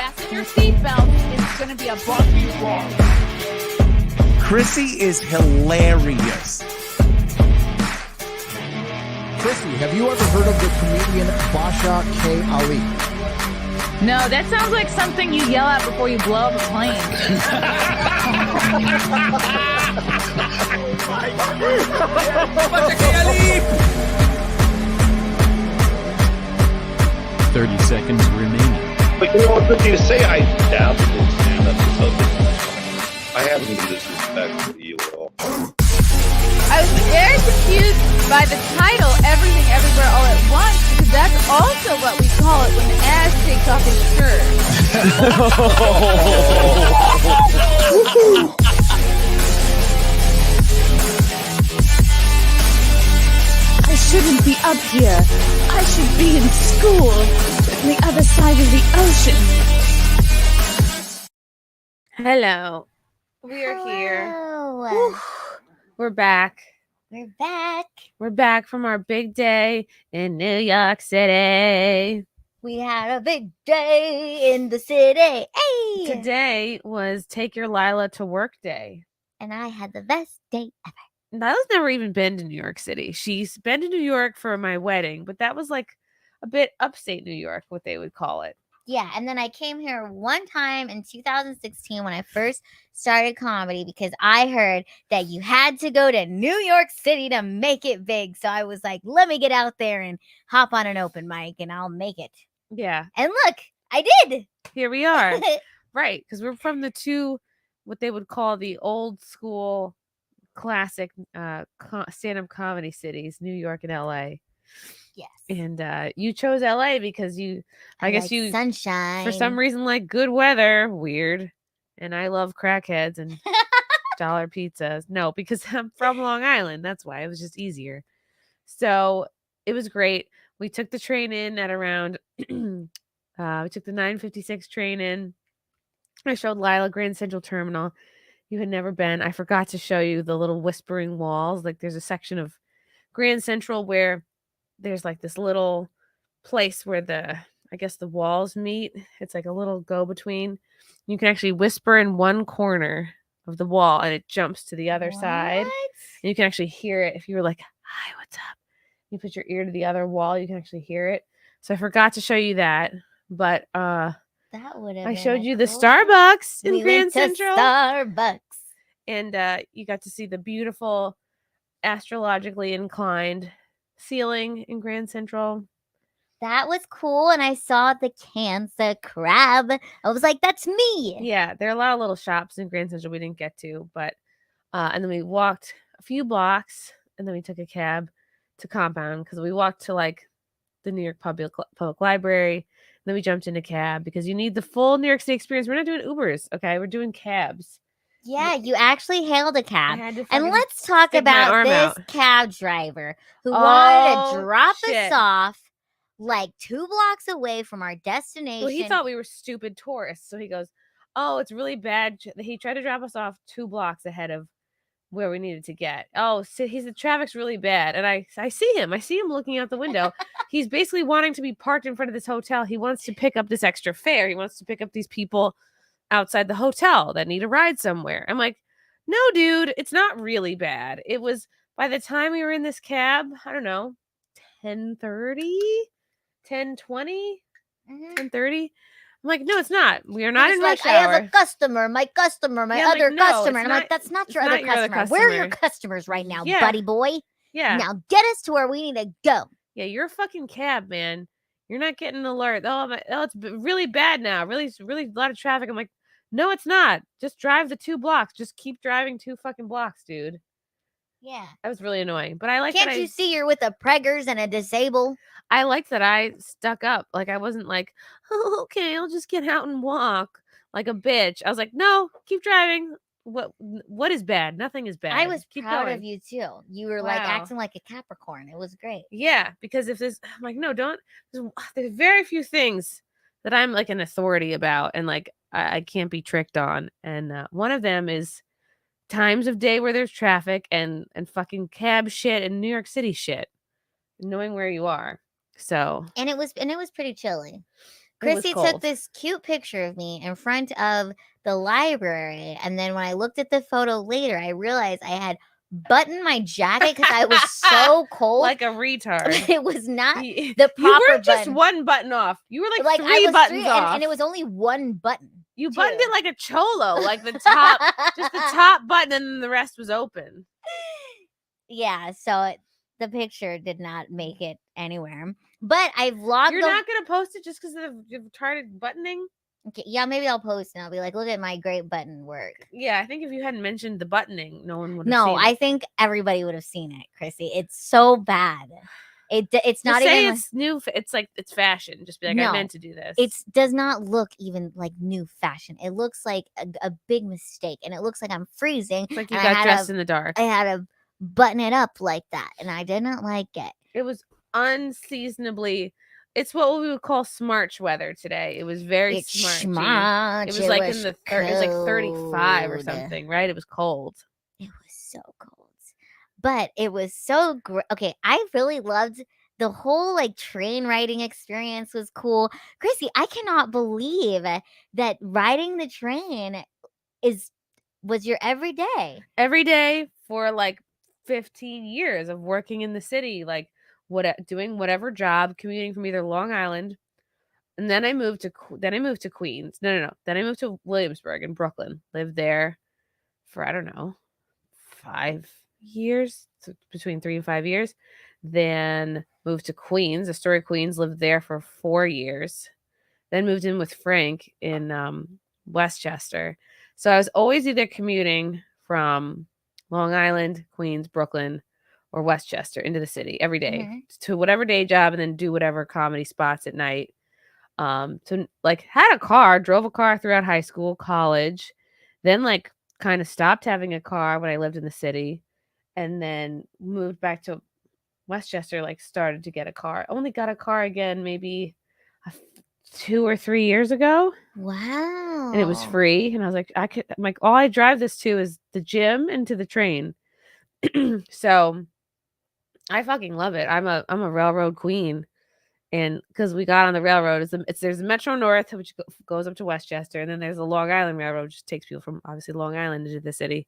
fasten your seatbelt. It's going to be a bumpy ride. Chrissie is hilarious. Chrissie, have you ever heard of the comedian Basha K. Ali? No, that sounds like something you yell out before you blow up a plane. 30 seconds remaining. But you know what, good to say I doubt it in stand-up or something. I haven't been disrespectful to you at all. I was very confused by the title, Everything Everywhere All at Once, because that's also what we call it when Ash takes off his shirt. I shouldn't be up here. I should be in school on the other side of the ocean. Hello. We are here. Hello. We're back. We're back. We're back from our big day in New York City. We had a big day in the city. Hey! Today was Take Your Lila to Work Day. And I had the best day ever. Lila's never even been to New York City. She's been to New York for my wedding, but that was like a bit upstate New York, what they would call it. Yeah, and then I came here one time in 2016 when I first started comedy because I heard that you had to go to New York City to make it big. So I was like, let me get out there and hop on an open mic and I'll make it. Yeah. And look, I did. Here we are. Right, because we're from the two, what they would call the old school classic stand-up comedy cities, New York and LA. Yes. And you chose LA because I guess like you sunshine for some reason like good weather. Weird. And I love crackheads and dollar pizzas. No, because I'm from Long Island. That's why it was just easier. So it was great. We took the train in at around we took the 9:56 train in. I showed Lila Grand Central Terminal. You had never been. I forgot to show you the little whispering walls. Like there's a section of Grand Central where there's like this little place where I guess the walls meet. It's like a little go-between. You can actually whisper in one corner of the wall and it jumps to the other side. And you can actually hear it. If you were like, hi, what's up? You put your ear to the other wall, you can actually hear it. So I forgot to show you that. But that would have I showed you the Starbucks in Grand Central. Starbucks. And you got to see the beautiful astrologically inclined ceiling in Grand Central. That was cool. And I saw the cancer crab. I was like, that's me. Yeah, there are a lot of little shops in Grand Central we didn't get to, but and then we walked a few blocks and then we took a cab to Compound because we walked to like the New York Public Library. And then we jumped in a cab because you need the full New York City experience. We're not doing Ubers, okay? We're doing cabs. Yeah, you actually hailed a cab. And let's talk about this cab driver who wanted to drop us off like 2 blocks away from our destination. Well, he thought we were stupid tourists. So he goes, oh, it's really bad. He tried to drop us off 2 blocks ahead of where we needed to get. Oh, so the traffic's really bad. And I see him. I see him looking out the window. He's basically wanting to be parked in front of this hotel. He wants to pick up this extra fare. He wants to pick up these people outside the hotel that need a ride somewhere. I'm like, no, dude, it's not really bad. It was by the time we were in this cab, I don't know, 10:30, 10:20, 10:30. I'm like, no, it's not. We are not in rush hour. I have a customer, my customer, my other customer. And I'm like, that's not your other customer. Where are your customers right now, buddy boy? Yeah. Now get us to where we need to go. Yeah, you're a fucking cab, man. You're not getting an alert. Oh, it's really bad now. Really a lot of traffic. I'm like, no, it's not. Just drive the 2 blocks. Just keep driving 2 fucking blocks, dude. Yeah. That was really annoying. But I like Can't you see you're with a preggers and a disabled? I liked that I stuck up. Like, I wasn't like, oh, okay, I'll just get out and walk like a bitch. I was like, no, keep driving. What is bad? Nothing is bad. I was keep proud going. of you too. You were like acting like a Capricorn. It was great. Yeah, because I'm like, no, don't. There's very few things that I'm like an authority about and like I can't be tricked on. And one of them is times of day where there's traffic and fucking cab shit and New York City shit. Knowing where you are. So and it was pretty chilly. Chrissy cold. took this cute picture of me in front of the library, and then when I looked at the photo later, I realized I had buttoned my jacket because I was so cold. like a retard. It was not You the proper weren't just button. one button off. You were like I three was buttons three, off. and it was only one button. You too. buttoned it like a cholo, like the top, just the top button, and then the rest was open. Yeah, so the picture did not make it anywhere. But I vlogged. You're not gonna post it just because of the retarded buttoning? Okay, yeah, maybe I'll post and I'll be like, look at my great button work. Yeah, I think if you hadn't mentioned the buttoning, no one would have No, seen it. I think everybody would have seen it, Chrissy. It's so bad. It's not Just say even. it's new. It's like it's fashion. Just be like, I No, meant to do this. It does not look even like new fashion. It looks like a big mistake, and it looks like I'm freezing. It's like you and I got had dressed to- in the dark. I had to button it up like that, and I didn't like it. It was unseasonably. It's what we would call smarch weather today. It was very It's smarchy. schmarch. It was like was in the it was like 35 or cold. something, right? It was cold. It was so cold, but it was so great. Okay, I really loved the whole like train riding experience. Was cool. Chrissy, I cannot believe that riding the train was your everyday. Every day for like 15 years of working in the city, like doing whatever job, commuting from either Long Island, and then I moved to Queens. No. Then I moved to Williamsburg in Brooklyn. Lived there for I don't know 5 years, so between 3 and 5 years. Then moved to Queens, Astoria, Queens. Lived there for 4 years. Then moved in with Frank in Westchester. So I was always either commuting from Long Island, Queens, Brooklyn, or Westchester into the city every day to whatever day job, and then do whatever comedy spots at night. So like had a car, drove a car throughout high school, college, then like kind of stopped having a car when I lived in the city, and then moved back to Westchester, like started to get a car. Only got a car again maybe 2 or 3 years ago. Wow. And it was free. And I was like, I'm like, all I drive this to is the gym and to the train. So I fucking love it. I'm a railroad queen. And because we got on the railroad, there's a Metro North, which goes up to Westchester, and then there's a Long Island Railroad, which takes people from obviously Long Island into the city.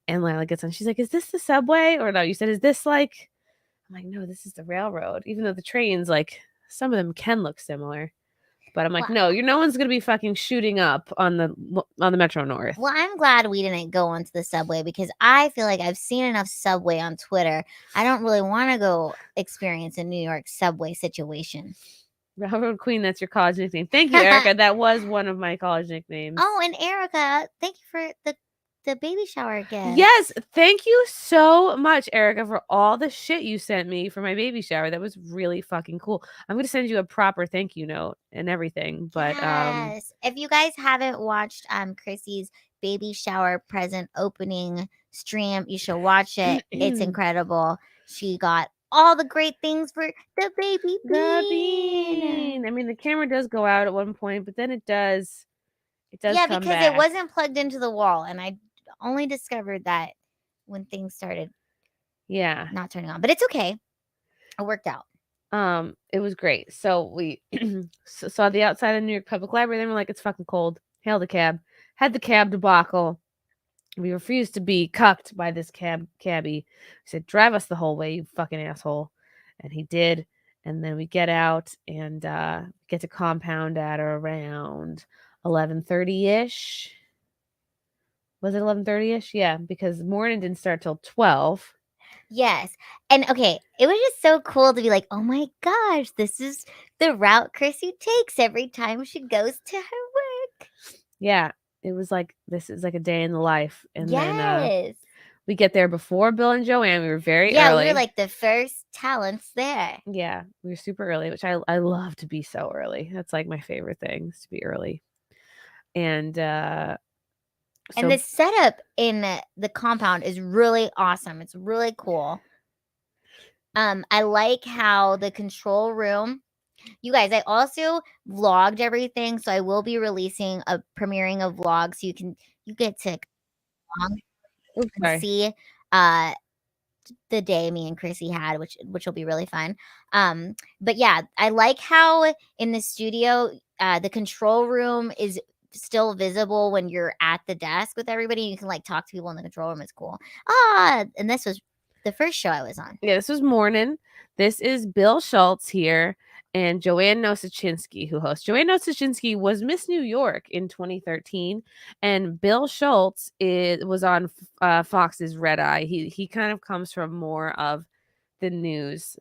And Lila gets on. She's like, "Is this the subway?" Or no, you said, "Is this like?" I'm like, "No, this is the railroad." Even though the trains, like some of them can look similar, but I'm like, Wow. no one's gonna be fucking shooting up on the Metro North. Well, I'm glad we didn't go onto the subway because I feel like I've seen enough subway on Twitter. I don't really want to go experience a New York subway situation. Railroad Queen, that's your college nickname. Thank you, Erica. That was one of my college nicknames. Oh, and Erica, thank you for the baby shower gift. Yes, thank you so much, Erica, for all the shit you sent me for my baby shower. That was really fucking cool. I'm gonna send you a proper thank you note and everything. But yes. If you guys haven't watched Chrissy's baby shower present opening stream, you should watch it. It's incredible. She got all the great things for the baby bean. I mean, the camera does go out at one point, but then it does. Yeah, come because back. it wasn't plugged into the wall, and I only discovered that when things started not turning on. But it's okay. It worked out. It was great. So we saw the outside of New York Public Library. Then we're like, it's fucking cold. Hailed a cab. Had the cab debacle. We refused to be cucked by this cabbie. He said, "Drive us the whole way, you fucking asshole." And he did. And then we get out and get to Compound at around 11:30-ish. Was it 11:30-ish? Yeah, because morning didn't start till 12. Yes. And okay, it was just so cool to be like, oh my gosh, this is the route Chrissy takes every time she goes to her work. Yeah, it was like, this is like a day in the life. And then we get there before Bill and Joanne. We were very early. Yeah, we were like the first talents there. Yeah, we were super early, which I love to be so early. That's like my favorite thing, is to be early. And and the setup in the compound is really awesome. It's really cool. I like how the control room. You guys, I also vlogged everything, so I will be releasing a premiering of vlog, so you get to see the day me and Chrissy had, which will be really fun. But yeah, I like how in the studio, the control room is still visible when you're at the desk with everybody. You can like talk to people in the control room. It's cool. And this was the first show I was on. Yeah, this was morning. This is Bill Schultz here and Joanne Nosachinski, who hosts. Joanne Nosachinski was Miss New York in 2013, and Bill Schultz was on Fox's Red Eye. He kind of comes from more of the news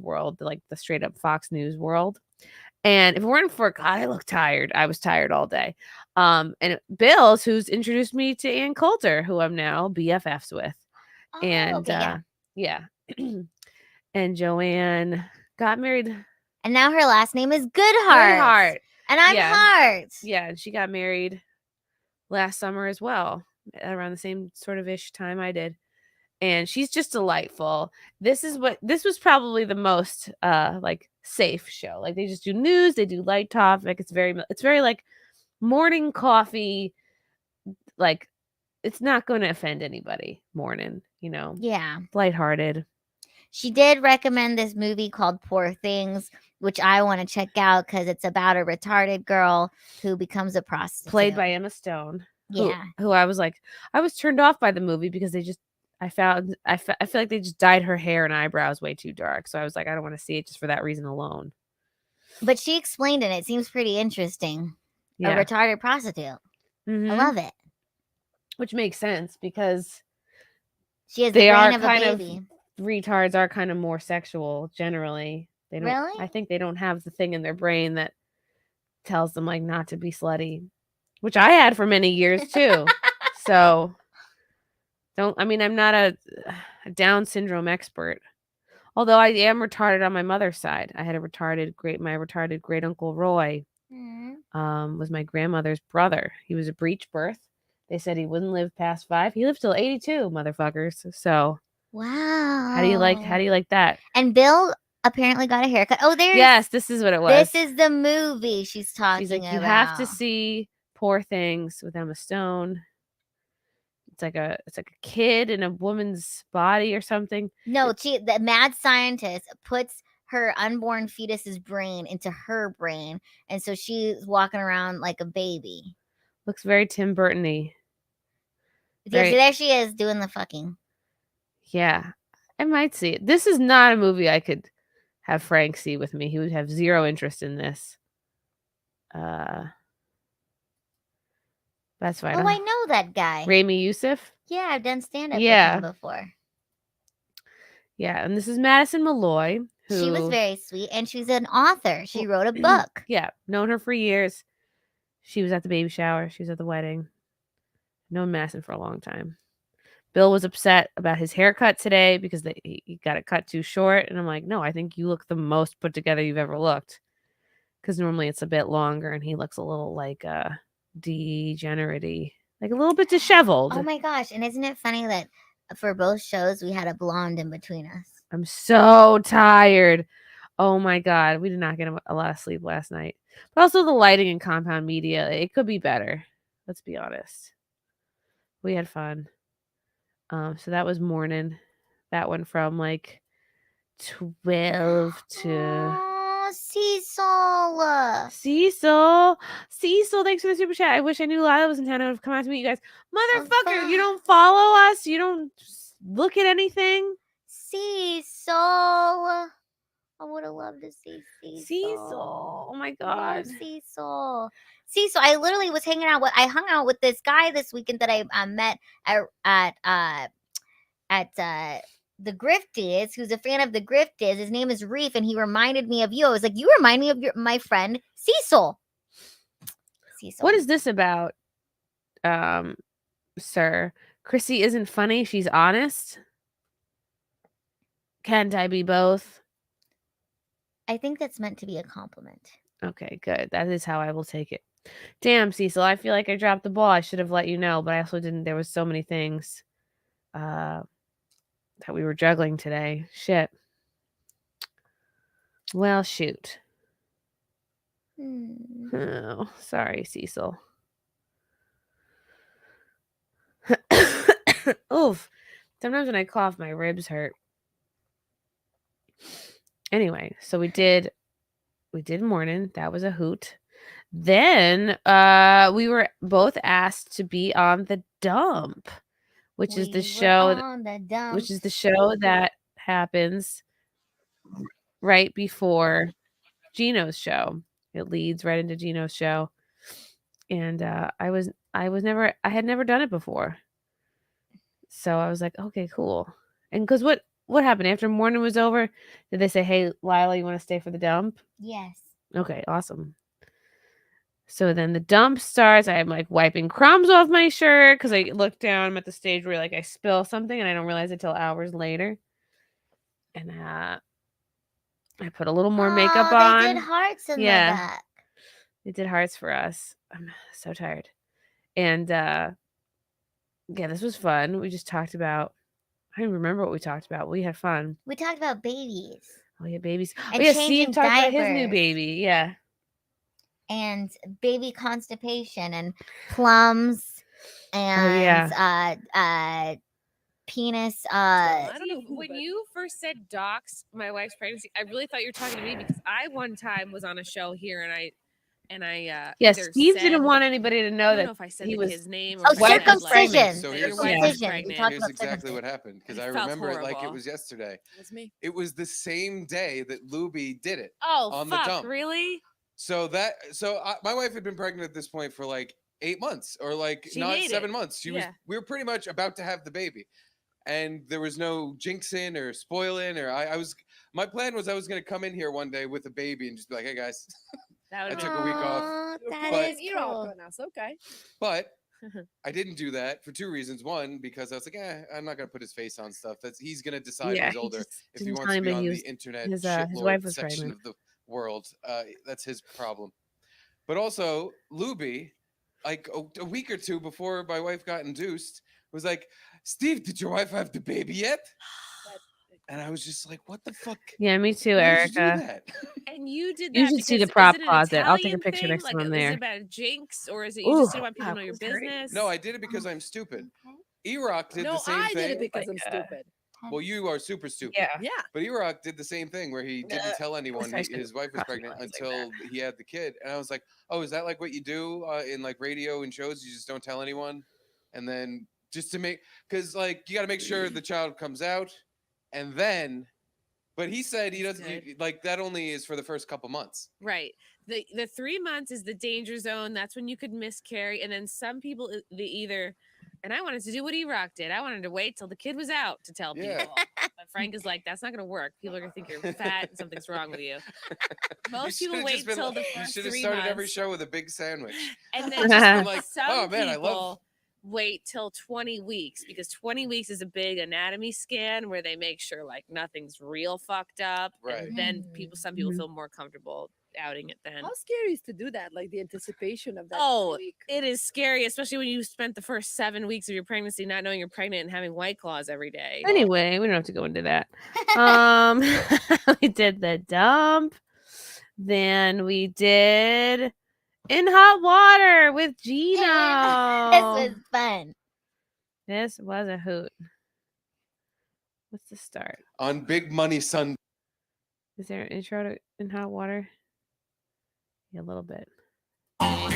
world, like the straight up Fox News world. And if it weren't for God, I look tired. I was tired all day. And Bill's who's introduced me to Ann Coulter, who I'm now BFFs with. And okay, yeah. And Joanne got married. And now her last name is Goodhart. Goodhart. And I'm Hart. Yeah, and she got married last summer as well, around the same sort of ish time I did. And she's just delightful. This was probably the most like safe show. Like they just do news, they do light topic. It's very like morning coffee. Like it's not going to offend anybody. Morning, you know. Yeah. Lighthearted. She did recommend this movie called Poor Things, which I want to check out because it's about a retarded girl who becomes a prostitute. Played by Emma Stone. Yeah. Who I was like, I was turned off by the movie because I feel like they just dyed her hair and eyebrows way too dark. So I was like, I don't want to see it just for that reason alone. But she explained it. It seems pretty interesting. Yeah. A retarded prostitute. Mm-hmm. I love it. Which makes sense because she has the brain of a baby. Retards are kind of more sexual generally. They don't. Really? I think they don't have the thing in their brain that tells them like not to be slutty, which I had for many years too. So I'm not a Down syndrome expert. Although I am retarded on my mother's side. I had my retarded great uncle Roy was my grandmother's brother. He was a breech birth. They said he wouldn't live past 5. He lived till 82, motherfuckers. So wow. How do you like that? And Bill apparently got a haircut. Oh, yes, this is what it was. This is the movie she's talking about. You have to see Poor Things with Emma Stone. It's like a kid in a woman's body or something. No, the mad scientist puts her unborn fetus's brain into her brain, and so she's walking around like a baby. Looks very Tim Burton-y. Yeah, so there she is doing the fucking. Yeah, I might see it. This is not a movie I could have Frank see with me. He would have zero interest in this. That's fine. Oh, I know that guy. Rami Youssef? Yeah, I've done stand-up with him before. Yeah, and this is Madison Malloy. She was very sweet, and she's an author. She wrote a book. Yeah, known her for years. She was at the baby shower. She was at the wedding. Known Madison for a long time. Bill was upset about his haircut today because he got it cut too short. And I'm like, no, I think you look the most put together you've ever looked. Because normally it's a bit longer, and he looks a little like degenerate-y. Like a little bit disheveled. Oh my gosh. And isn't it funny that for both shows we had a blonde in between us? I'm so tired. Oh my God. We did not get a lot of sleep last night. But also the lighting in Compound Media, it could be better. Let's be honest. We had fun. So that was morning. That went from like 12 to... Cecil, thanks for the super chat. I wish I knew Lila was in town. I would have come out to meet you guys. Motherfucker, you don't follow us? You don't look at anything? Cecil. I would have loved to see Cecil. Oh my God. Cecil, I literally was I hung out with this guy this weekend that I met at the Grifties, who's a fan of the Grifties. His name is Reef, and he reminded me of you. I was like, you remind me of my friend Cecil. What is this about, sir? Chrissy isn't funny. She's honest. Can't I be both? I think that's meant to be a compliment. Okay, good. That is how I will take it. Damn, Cecil, I feel like I dropped the ball. I should have let you know, but I also didn't. There was so many things that we were juggling today. Shit. Well, shoot. Oh, sorry, Cecil. Oof. Sometimes when I cough, my ribs hurt. Anyway, so we did morning. That was a hoot. Then we were both asked to be on The Dump, which is the show that happens right before Gino's show. It leads right into Gino's show. And I had never done it before. So I was like, okay, cool. And because what happened after morning was over? Did they say, hey, Lila, you want to stay for The Dump? Yes. Okay, awesome. So then The Dump starts. I'm like wiping crumbs off my shirt because I look down. I'm at the stage where like I spill something and I don't realize it till hours later. And I put a little more makeup on. They did hearts in the back. They did hearts for us. I'm so tired. And yeah, this was fun. We just talked about, I don't remember what we talked about. We had fun. We talked about babies. Oh yeah, babies. And yeah, changing Steve talked about his new diapers. baby. Yeah. And baby constipation and plums and penis. I don't know. When you first said docs my wife's pregnancy, I really thought you were talking to me because I one time was on a show here and I yes, Steve didn't want anybody to know that if I said he was his name Oh, circumcision. So Your here's- wife yeah. is pregnant. We talked Here's about exactly what circumcision. happened because It I felt remember it like it horrible. was yesterday. It was me. It was the same day that Luby did it. Oh, on the fuck, dump. really? So my wife had been pregnant at this point for like 8 months or like She not made 7 it. months. We Yeah. were pretty much about to have the baby. And there was no jinxing or spoiling or my plan was I was going to come in here one day with a baby and just be like, hey guys, That I would took a week off. Aw, that But- is You're all cool. good now. So okay. But I didn't do that for 2 reasons. One, because I was like, I'm not going to put his face on stuff. He's going to decide when yeah, he's older if he didn't wants tell to be anybody on he the was- internet his shitlord wife was section pregnant. of the world. That's his problem. But also, Luby, like a week or two before my wife got induced, was like, Steve, did your wife have the baby yet? And I was just like, what the fuck? Yeah, me too, Why did you do Erica. that? And you did You that should see because- the prop is it an closet. I'll take a Italian picture thing? next Like, time I'm is there. it about a jinx or is it you just didn't want people to know your that was great. business? No, I did it because I'm stupid. E-Rock did the same I thing. did it because I'm Like, stupid. Well, you are super stupid. Yeah. Yeah. But E-Rock did the same thing where he didn't tell anyone I should've his wife was crossed pregnant my lines like until he had the kid. And I was like, oh, is that like what you do in like radio and shows? You just don't tell anyone? And then just to make, because like you got to make sure the child comes out and then, but he said he doesn't, like that only is for the first couple months. Right. The 3 months is the danger zone. That's when you could miscarry. And then some people, they either, and I wanted to do what E-Rock did. I wanted to wait till the kid was out to tell Yeah. people. But Frank is like, that's not going to work. People are going to think you're fat and something's wrong with you. Most You people should've wait just been till like- the You first should have 3 started months. every show with a big sandwich. And Just then been like, some oh, man, I people love- wait till 20 weeks because 20 weeks is a big anatomy scan where they make sure like nothing's real fucked up. Right. And then some people Mhm. feel more comfortable outing it then. How scary is to do that? Like the anticipation of that. Oh, week. it is scary, especially when you spent the first 7 weeks of your pregnancy not knowing you're pregnant and having White Claws every day. Anyway, we don't have to go into that. We did The Dump. Then we did In Hot Water with Gino. This was fun. This was a hoot. What's the start? On Big Money Sun. Is there an intro to In Hot Water? Yeah, a little bit. Oh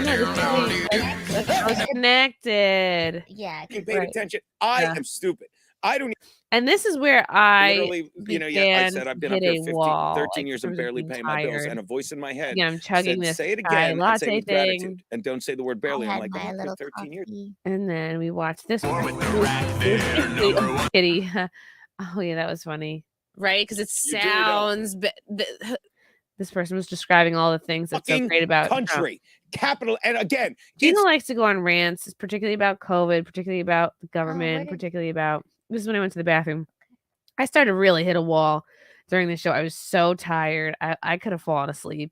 no, this I was connected. Yeah. You 'cause- paid Right. attention. I Yeah. am stupid. I don't And this is where I literally, yeah, I began said I've been to up here hit a 15, wall, 13 like, years in and terms of barely being paying my bills, tired. and a voice in my head Again, I'm chugging said, this say it chai again and say it latte with thing, gratitude, and don't say the word I barely. I'm had like, my oh, I've little been 13 years. coffee. and then we watched this one. Kitty. Oh yeah, that was funny. Right? Because it You do or don't? sounds This person was describing all the things that's so Fucking great about Trump. country, capital, and again, Gina it's likes to go on rants, particularly about COVID, particularly about the government, did- particularly about. This is when I went to the bathroom. I started to really hit a wall during the show. I was so tired. I could have fallen asleep.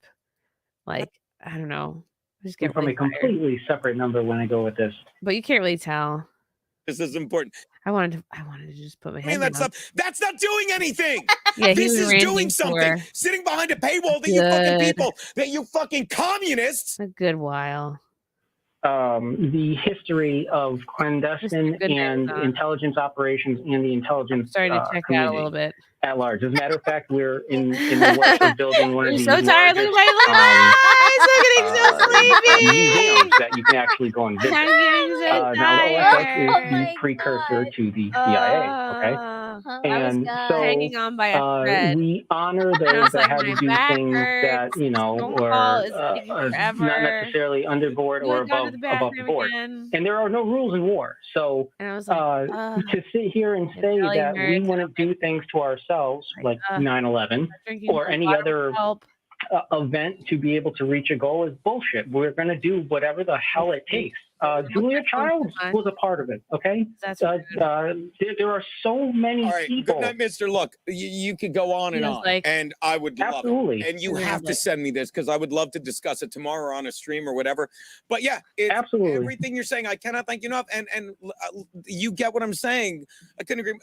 Like, I don't know. I just get from really a tired. completely separate number when I go with this. But you can't really tell. this is important. I wanted to just put my I head mean, that down. stuff, that's not doing anything. Yeah, he This was is ranting doing something. for Sitting behind a paywall that you fucking Good. people, that you fucking communists. a good while. the history of clandestine Good and news, huh? intelligence operations and the intelligence Starting to check out a community little bit. at large. As a matter of fact, we're in the works of building one of You're the so tired. Look largest at my eyes. Look at him so sleepy. museums that you can actually go and visit. I'm getting so Now, the OSS is tired. the precursor to the CIA, okay? And so hanging on by a thread. we honor And I those was that like, had my to do back things that, hurts. you know, Phone were call is taking not forever. necessarily underboard You or had gone to above the bathroom board. again. And there are no rules in war. So And I was like, to sit here and my say belly that we hurts. want to do things to ourselves, like 9/11, Drinking or more any water other would help. event to be able to reach a goal is bullshit. We're going to do whatever the hell it takes. Julia Childs was a part of it, okay? That's there are so many All right, people. good night, Mr. Look, you could go on and He was on, like, and I would love Absolutely. it. And you Yeah, have to but- send me this because I would love to discuss it tomorrow on a stream or whatever. But yeah, it's Absolutely. everything you're saying. I cannot thank you enough. And you get what I'm saying. I couldn't agree.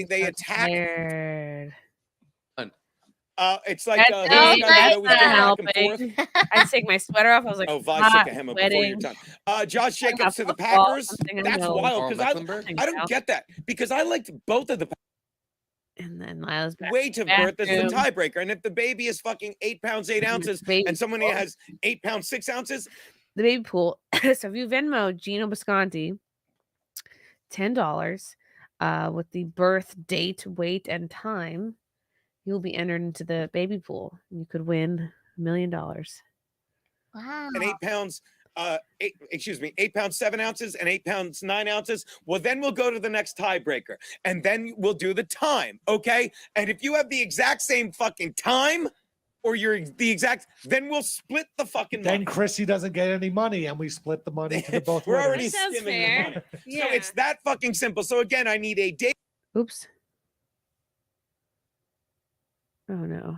They attack. Tired. It's like That's those it. guys That's always not go back and helping. forth. I take my sweater off. I was like, Oh, Vi hot, Sikahema before your sweating. time. Josh Jacobs to the football, Packers. something I That's know. wild because Mecklenburg? I don't get that because I liked both of the And then Lila's back. way in to the birth is the bathroom. tiebreaker. And if the baby is fucking 8 pounds 8 ounces Baby and someone pool. has 8 pounds 6 ounces, The baby pool. So if you Venmo Gino Bisconti, $10 with the birth date, weight, and time, you'll be entered into the baby pool. You could win $1 million. Wow. and 8 pounds, 8 pounds 7 ounces and 8 pounds 9 ounces. Well, then we'll go to the next tiebreaker, and then we'll do the time. Okay, and if you have the exact same fucking time, or you're the exact, then we'll split the fucking money. Then Chrissy doesn't get any money, and we split the money to the both We're winners. already That sounds skimming fair. the money. Yeah. So it's that fucking simple. So again, I need a date. Oops. Oh no.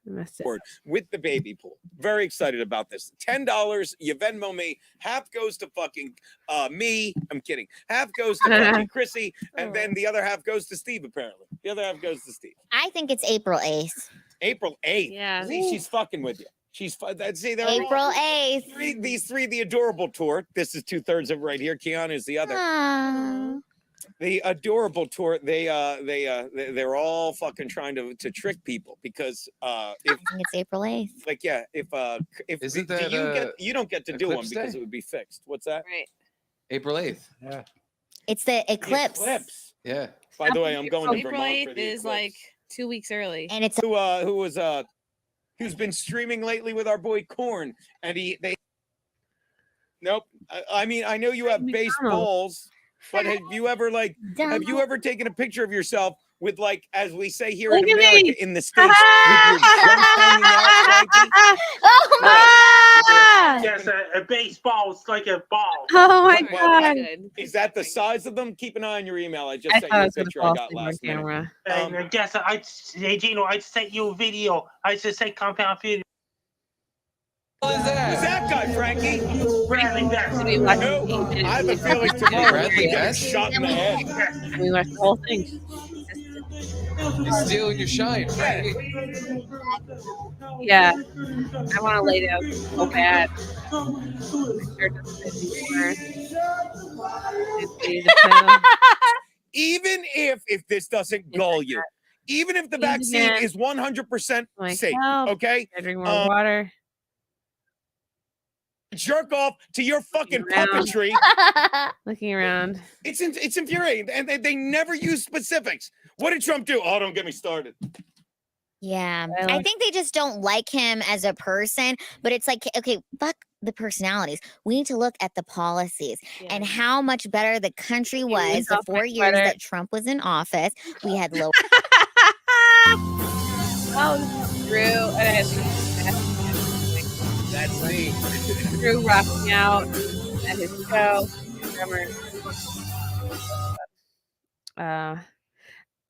I messed it. With the baby pool. Very excited about this. $10, you Venmo me. Half goes to fucking me. I'm kidding. Half goes to fucking Chrissy, and then the other half goes to Steve, apparently. The other half goes to Steve. I think it's April 8th. April 8th. Yeah. See, she's fucking with you. She's see, they're April all, 8th. these three, the adorable tour. This is 2/3 of it right here. Keanu is the other. Aw. The adorable tour. They're all fucking trying to trick people because I think it's April 8th. like yeah, if Isn't do that, you don't get to do one Eclipse because Day? it would be fixed. What's that? Right. April 8th. Yeah. It's the eclipse. Eclipse. Yeah. By the way, I'm going to April Vermont 8th for the is like eclipse. 2 weeks early. And it's who's been streaming lately with our boy Corn, and nope. I mean, I know you have baseballs, but have you ever taken a picture of yourself with, like, as we say here Look in at America, me. in the States, with your junk hanging out, Frankie? oh my Yes, a baseball is like a ball. Oh my Well, god. Good. Is that the size of them? Keep an eye on your email. I just I sent thought you I a was gonna picture I fall got asleep on last minute. camera. And I guess hey Gino, I sent you a video. I just say compound video. What is that? Who's that guy, Frankie? Bradley Best. We watched No, 8 minutes. I have a feeling tomorrow Bradley we're getting Best? shot in the head. We watched the whole thing. You're stealing your shine. Frankie. Yeah. I want to lay down so bad. My shirt doesn't fit anymore. It's easy to tell. Even if this doesn't gull you, even if the Easy, vaccine man. is 100% Like, safe, help. okay? I drink more water. Jerk off to your fucking Around. puppetry. Looking around. It's infuriating, and they never use specifics. What did Trump do? Oh, don't get me started. Yeah. I I like- think they just don't like him as a person, but it's like, okay, fuck the personalities. We need to look at the policies and how much better the country was the off my 4 years sweater. that Trump was in office. We had low. Oh, this is Drew. That's me. Drew rocking out at his show. Drummer.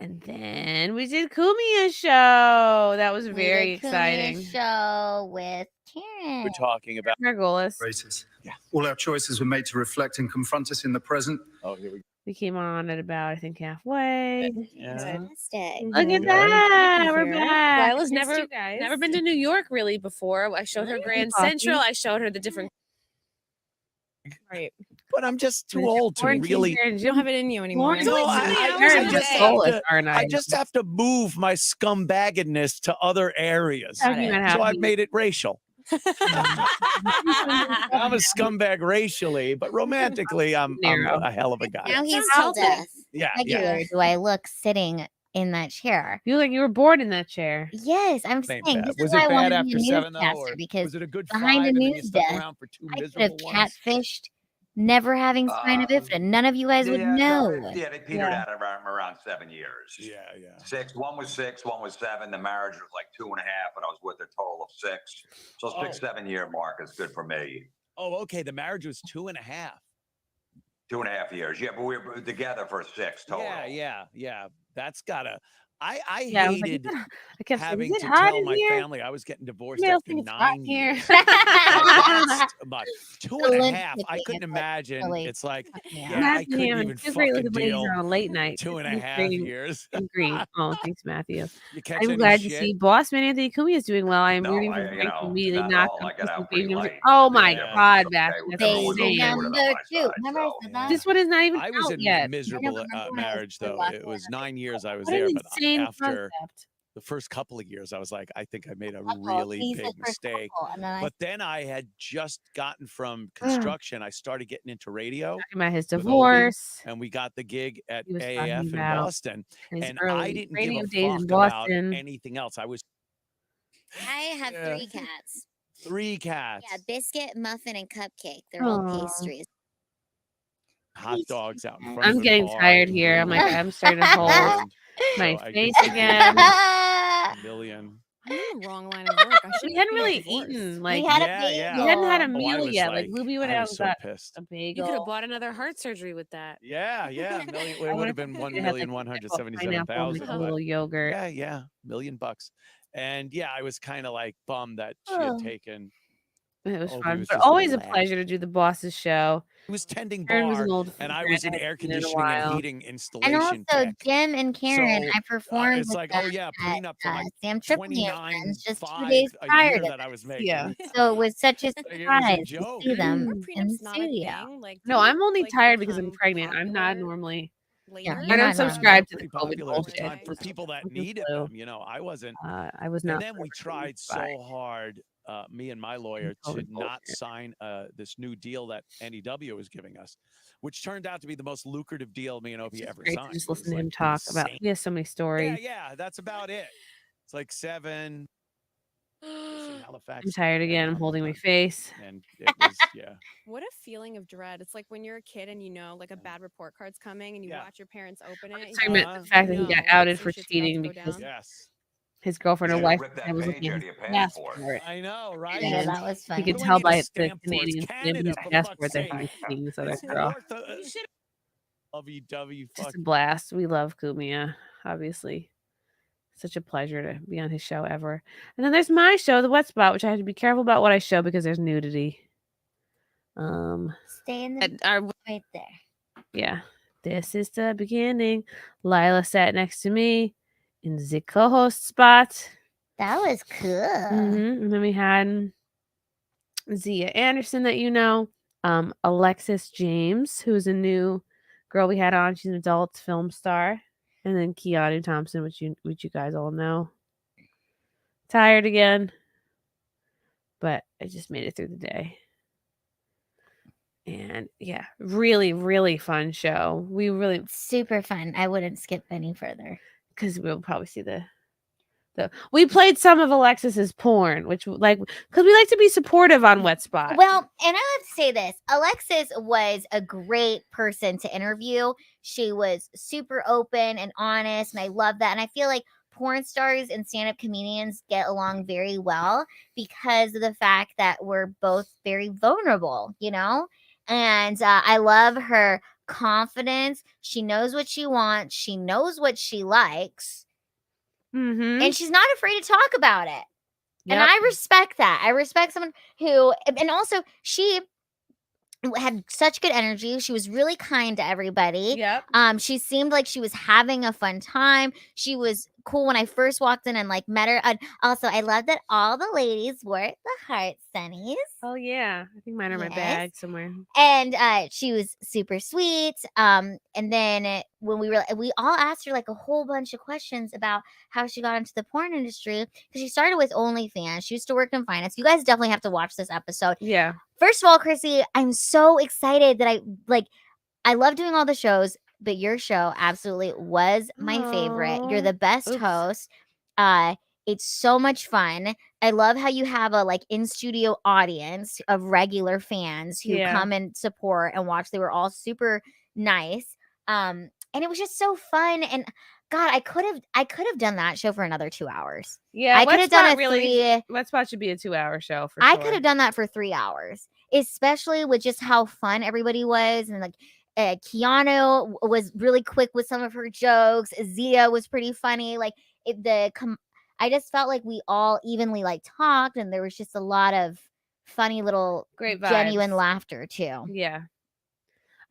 And then we did Cumia show. That was very exciting. Show with Karen. We're talking about Margolis. races. Yeah. All our choices were made to reflect and confront us in the present. Oh, here we go. We came on at about, I think, halfway. Fantastic. Look at that. We're Here. back. Lila's Missed never you guys. never been to New York really before. I showed her Grand Coffee. Central. I showed her the different Right. But I'm just too You're old to quarantined really. here in You don't have it in you anymore. Lauren's No, always I, really I, hard I to just say. have Soulless, to. aren't I just have to move my scumbaggedness to other areas. Talking about So how I've he- made it racial. I'm a scumbag racially, but romantically, I'm Narrow. a hell of a guy. Now he's How told us. Yeah, Regular yeah. do I look sitting in that chair? You look like you were born in that chair. Yes, I'm Ain't saying bad. this Was is why it I bad wanted to after be a 7 though, newscaster or because was it a good behind 5 a and then you news stuck desk, around for 2 I could have miserable ones? catfished, never having spina bifida. None of you guys would know. Yeah, they petered out around 7 years. Yeah, yeah. 6. One was 6, one was 7. The marriage was like 2.5, and I was with a total of 6. So 6-7 year mark is good for me. Oh, okay. The marriage was 2.5. 2.5 years. Yeah, but we were together for 6 total. Yeah. That's gotta. I Yeah, I was like, hated I kept saying, having "Is it to hot tell in my here?" family I was getting divorced Male after think it's hot 9 here. years. That's much. The 2.5. I lip couldn't kicking is, like, imagine. really It's like, fucking me yeah, up. I Matthew couldn't having even 2 great fucking looking ladies deal. on late night. 2.5 years. Agree. Oh, thanks, Matthew. You catch I'm any glad to shit? see Boss Man Anthony Cumia is doing well. I am No, rooting for I, Frank to you know, immediately not at knock all. up I got Chrissie out pretty Mayr. late. Oh my Yeah. God, Okay, Matthew, with that's everyone was Baby okay insane. with it on number my 2. side, Remember I so. said that? This one is not even I was out in yet. miserable remember when I marriage said though. last It one, was I was 9 years I was What an there, but insane after concept. the first couple of years, I was like, I think I made a couple. really He's big the first mistake. couple, and then I But then I had just gotten from construction. I started getting into radio Talking about his with Opie, divorce. and we got the gig at He was talking AAF in about Boston. his And I early didn't give radio a days in fuck about Boston. anything else. I was I have Yeah. 3 cats. 3 cats, Yeah, biscuit, muffin, and cupcake. They're all Aw. pastries. hot dogs out in front of I'm the getting bar. tired here. I'm like, I'm starting to hold my So I face could give again. a million. I'm in the wrong line of work. I We shouldn't hadn't be really divorced. eaten. Like, We had Yeah, a yeah. we hadn't had a bagel. Oh, I meal was yet. Like, Luby went I out was and so got pissed. a You could have bagel. bought another heart surgery with that. Yeah. Million, I it would wanted have been something that had, like, pineapple and, like, 1,177,000. a little yogurt. Yeah, $1,000,000. And yeah, I was kind of like bummed that she had Oh. taken. It was Opie fun, was but just a always a little pleasure to do the boss's show. He was tending Karen was bar, an old and I friend was in I hadn't air seen in a conditioning and while. heating And installation also, tech. Jim and Karen, So I performed it's with like, them oh yeah, putting up for at like Sam Tripoli and 29 Friends just 2 5 days a prior year to that I was this. making. Yeah. So it was such a Like, it was a surprise to joke. see them Are in the prenups not a studio. thing? Like, No, do I'm you, only like, tired because I'm become pregnant. I'm not popular normally. later? you're I not don't normal. subscribe to the Pretty COVID popular at the bullshit. time for people that With the needed flu. them. You know, I wasn't. I was And not. then we tried so hard, me and my lawyer, to COVID not bullshit. sign this new deal that NEW was giving us, which turned out to be the most lucrative deal me and Opie ever Great signed. to just It was, listen to like, him talk about. insane. He has so many stories. Yeah, that's about it. It's like 7. Halifax. I'm tired again. I'm holding my face. And it was, yeah. What a feeling of dread. It's like when you're a kid and you know, like, a bad report card's coming and you watch your parents open it. Talking about the fact that he got outed for cheating because his girlfriend or You wife rip that was page looking out at of his your passport. passport. I know, right? Yeah, And that was he funny. could What do I tell need a by the stamp for? It's Canadian stamp in Canada, his for passport fuck's that he sake. was cheating this other It's girl. worth lovey-dovey. Just a blast. We love Cumia, obviously. Such a pleasure to be on his show ever. And then there's my show, The Wet Spot, which I have to be careful about what I show because there's nudity. Stay in the right there. Yeah. This is the beginning. Lila sat next to me in the co-host spot. That was cool. And then we had Zia Anderson that you know. Alexis James, who's a new girl we had on. She's an adult film star. And then Keanu Thompson, which you guys all know. Tired again. But I just made it through the day. And yeah, really, really fun show. We really super fun. I wouldn't skip any further. Because we'll probably see the we played some of Alexis's porn, which like because we like to be supportive on Wet Spot. Well, and I have to say this. Alexis was a great person to interview. She was super open and honest, and I love that. And I feel like porn stars and stand-up comedians get along very well because of the fact that we're both very vulnerable, you know? And I love her confidence. She knows what she wants. She knows what she likes. And she's not afraid to talk about it. And I respect that. I respect someone who, and also she had such good energy. She was really kind to everybody. Yep. She seemed like she was having a fun time. She was cool when I first walked in and like met her. And also, I love that all the ladies wore the heart sunnies. Oh yeah, I think mine are in my Yes. bag somewhere. And she was super sweet. And then when we all asked her like a whole bunch of questions about how she got into the porn industry, because she started with OnlyFans. She used to work in finance. You guys definitely have to watch this episode. Yeah. First of all, Chrissy, I'm so excited that I love doing all the shows, but your show absolutely was my favorite. You're the best host. It's so much fun. I love how you have a like in studio audience of regular fans who come and support and watch. They were all super nice. And it was just so fun. And God, I could have done that show for another 2 hours. Yeah, I could have done Wet Spot should be a 2-hour show for I sure. could have done that for 3 hours, especially with just how fun everybody was. And like Keanu was really quick with some of her jokes. Zia was pretty funny. Like I just felt like we all evenly like talked, and there was just a lot of funny little Great vibes. genuine laughter too. Yeah.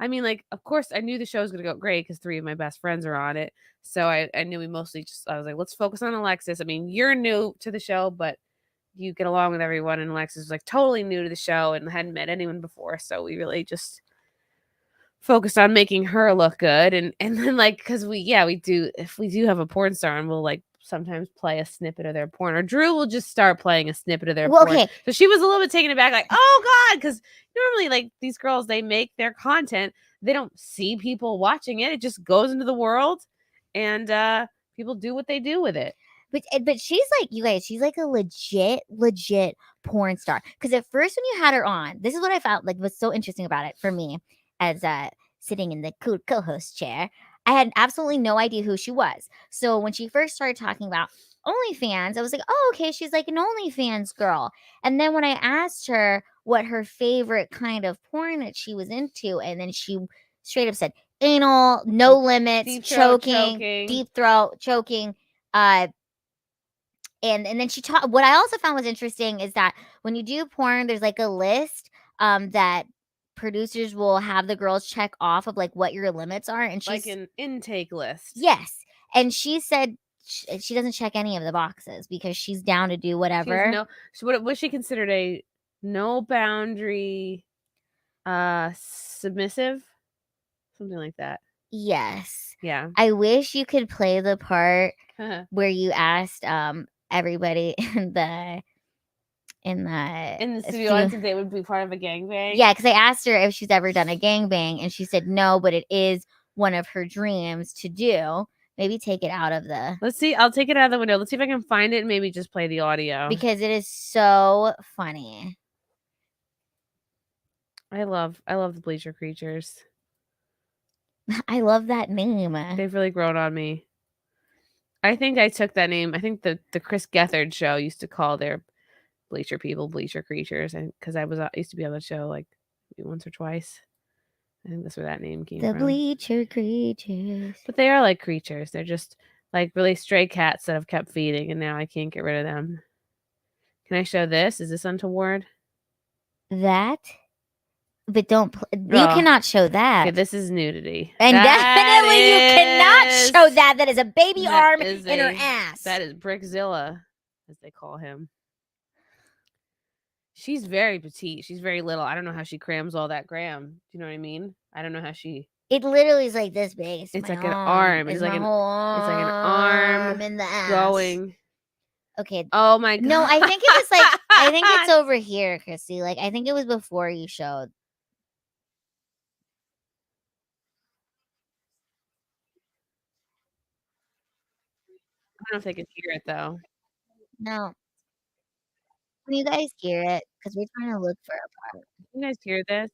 I mean, like, of course, I knew the show was going to go great because 3 of my best friends are on it. So I knew we mostly I was like, let's focus on Alexis. I mean, you're new to the show, but you get along with everyone. And Alexis was like totally new to the show and hadn't met anyone before. So we really just focused on making her look good. And then, like, because if we do have a porn star and we'll like sometimes play a snippet of their porn, or Drew will just start playing a snippet of their porn. Okay. So she was a little bit taken aback, like, oh God, because normally like these girls, they make their content, they don't see people watching it. It just goes into the world and people do what they do with it. But she's like, you guys, she's like a legit porn star. Because at first when you had her on, this is what I felt like was so interesting about it for me as sitting in the co-host chair. I had absolutely no idea who she was. So when she first started talking about OnlyFans, I was like, oh, okay, she's like an OnlyFans girl. And then when I asked her what her favorite kind of porn that she was into, and then she straight up said anal, no limits, Deep throat choking, deep throat, choking. And then she taught. What I also found was interesting is that when you do porn, there's like a list that producers will have the girls check off of like what your limits are, and she's like an intake list. Yes, and she said she doesn't check any of the boxes because she's down to do whatever. What she considered a no boundary, submissive, something like that. Yes. Yeah. I wish you could play the part where you asked everybody in the studio audience if they would be part of a gangbang. Yeah, because I asked her if she's ever done a gangbang, and she said no, but it is one of her dreams to do. Maybe take it out of the. Let's see. I'll take it out of the window. Let's see if I can find it and maybe just play the audio. Because it is so funny. I love the Bleacher Creatures. I love that name. They've really grown on me. I think I took that name. I think the Chris Gethard show used to call their Bleacher people Bleacher Creatures, and because I used to be on the show like maybe once or twice. I think that's where that name came from. The Bleacher Creatures. But they are like creatures. They're just like really stray cats that I've kept feeding, and now I can't get rid of them. Can I show this? Is this untoward? That? But don't. You cannot show that. Okay, this is nudity. And definitely you cannot show that. That is a baby arm in her ass. That is Brickzilla, as they call him. She's very petite. She's very little. I don't know how she crams all that gram. Do you know what I mean? I don't know how she. It literally is like this big. It's like an arm. It's like an arm in the ass. Going. Okay. Oh my God. No, I think it was like. I think it's over here, Chrissy. Like I think it was before you showed. I don't know if they can hear it though. No. Can you guys hear it? Because we're trying to look for a part. Can you guys hear this?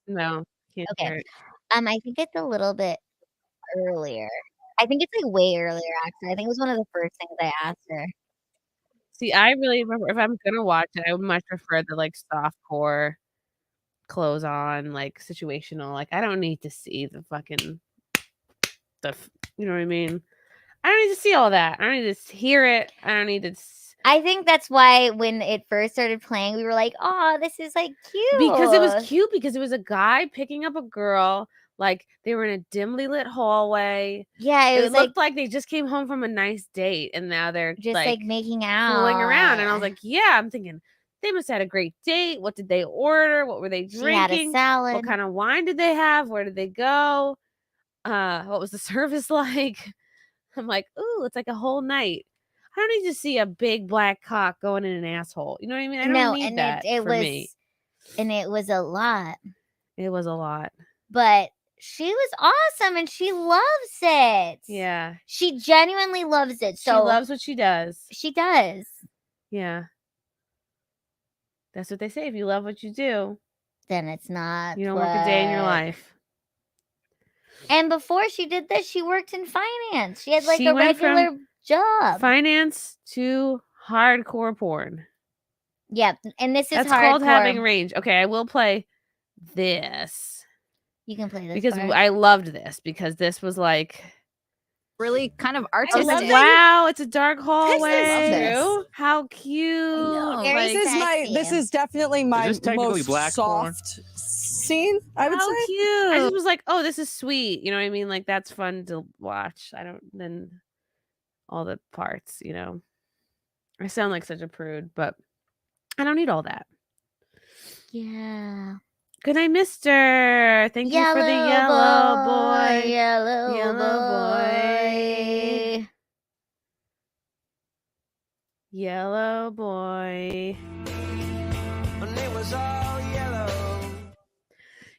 No, can't hear it. I think it's a little bit earlier. I think it's like way earlier, actually. I think it was one of the first things I asked her. See, I really remember if I'm gonna watch it, I would much prefer the like softcore clothes on, like situational. Like I don't need to see the fucking you know what I mean? I don't need to see all that. I don't need to hear it. I don't need to I think that's why when it first started playing, we were like, "Oh, this is like cute." Because it was cute because it was a guy picking up a girl. Like they were in a dimly lit hallway. Yeah, it was looked like they just came home from a nice date and now they're just like making out, fooling around. And I was like, yeah, I'm thinking they must have had a great date. What did they order? What were they she had a drinking? salad. What kind of wine did they have? Where did they go? What was the service like? I'm like, ooh, it's like a whole night. I don't need to see a big black cock going in an asshole. You know what I mean? I don't need that it for was, me. And it was a lot. It was a lot. But she was awesome and she loves it. Yeah. She genuinely loves it. So she loves what she does. She does. Yeah. That's what they say. If you love what you do, then it's not. You don't work a day in your life. And before she did this, she worked in finance. She had like She a went from regular job. Finance to hardcore porn. Yeah, and this is That's hardcore. called having range. Okay, I will play this. You can play this because part. I loved this because this was like really kind of I was artistic. like, wow, it's a dark hallway. this. How cute! This is definitely my this technically most black porn? soft scene. I would How say. cute! I just was like, oh, this is sweet. You know what I mean? Like that's fun to watch. I don't then all the parts. You know, I sound like such a prude, but I don't need all that. Yeah. Good night, mister. Thank you for the yellow boy. Yellow boy. Yellow boy.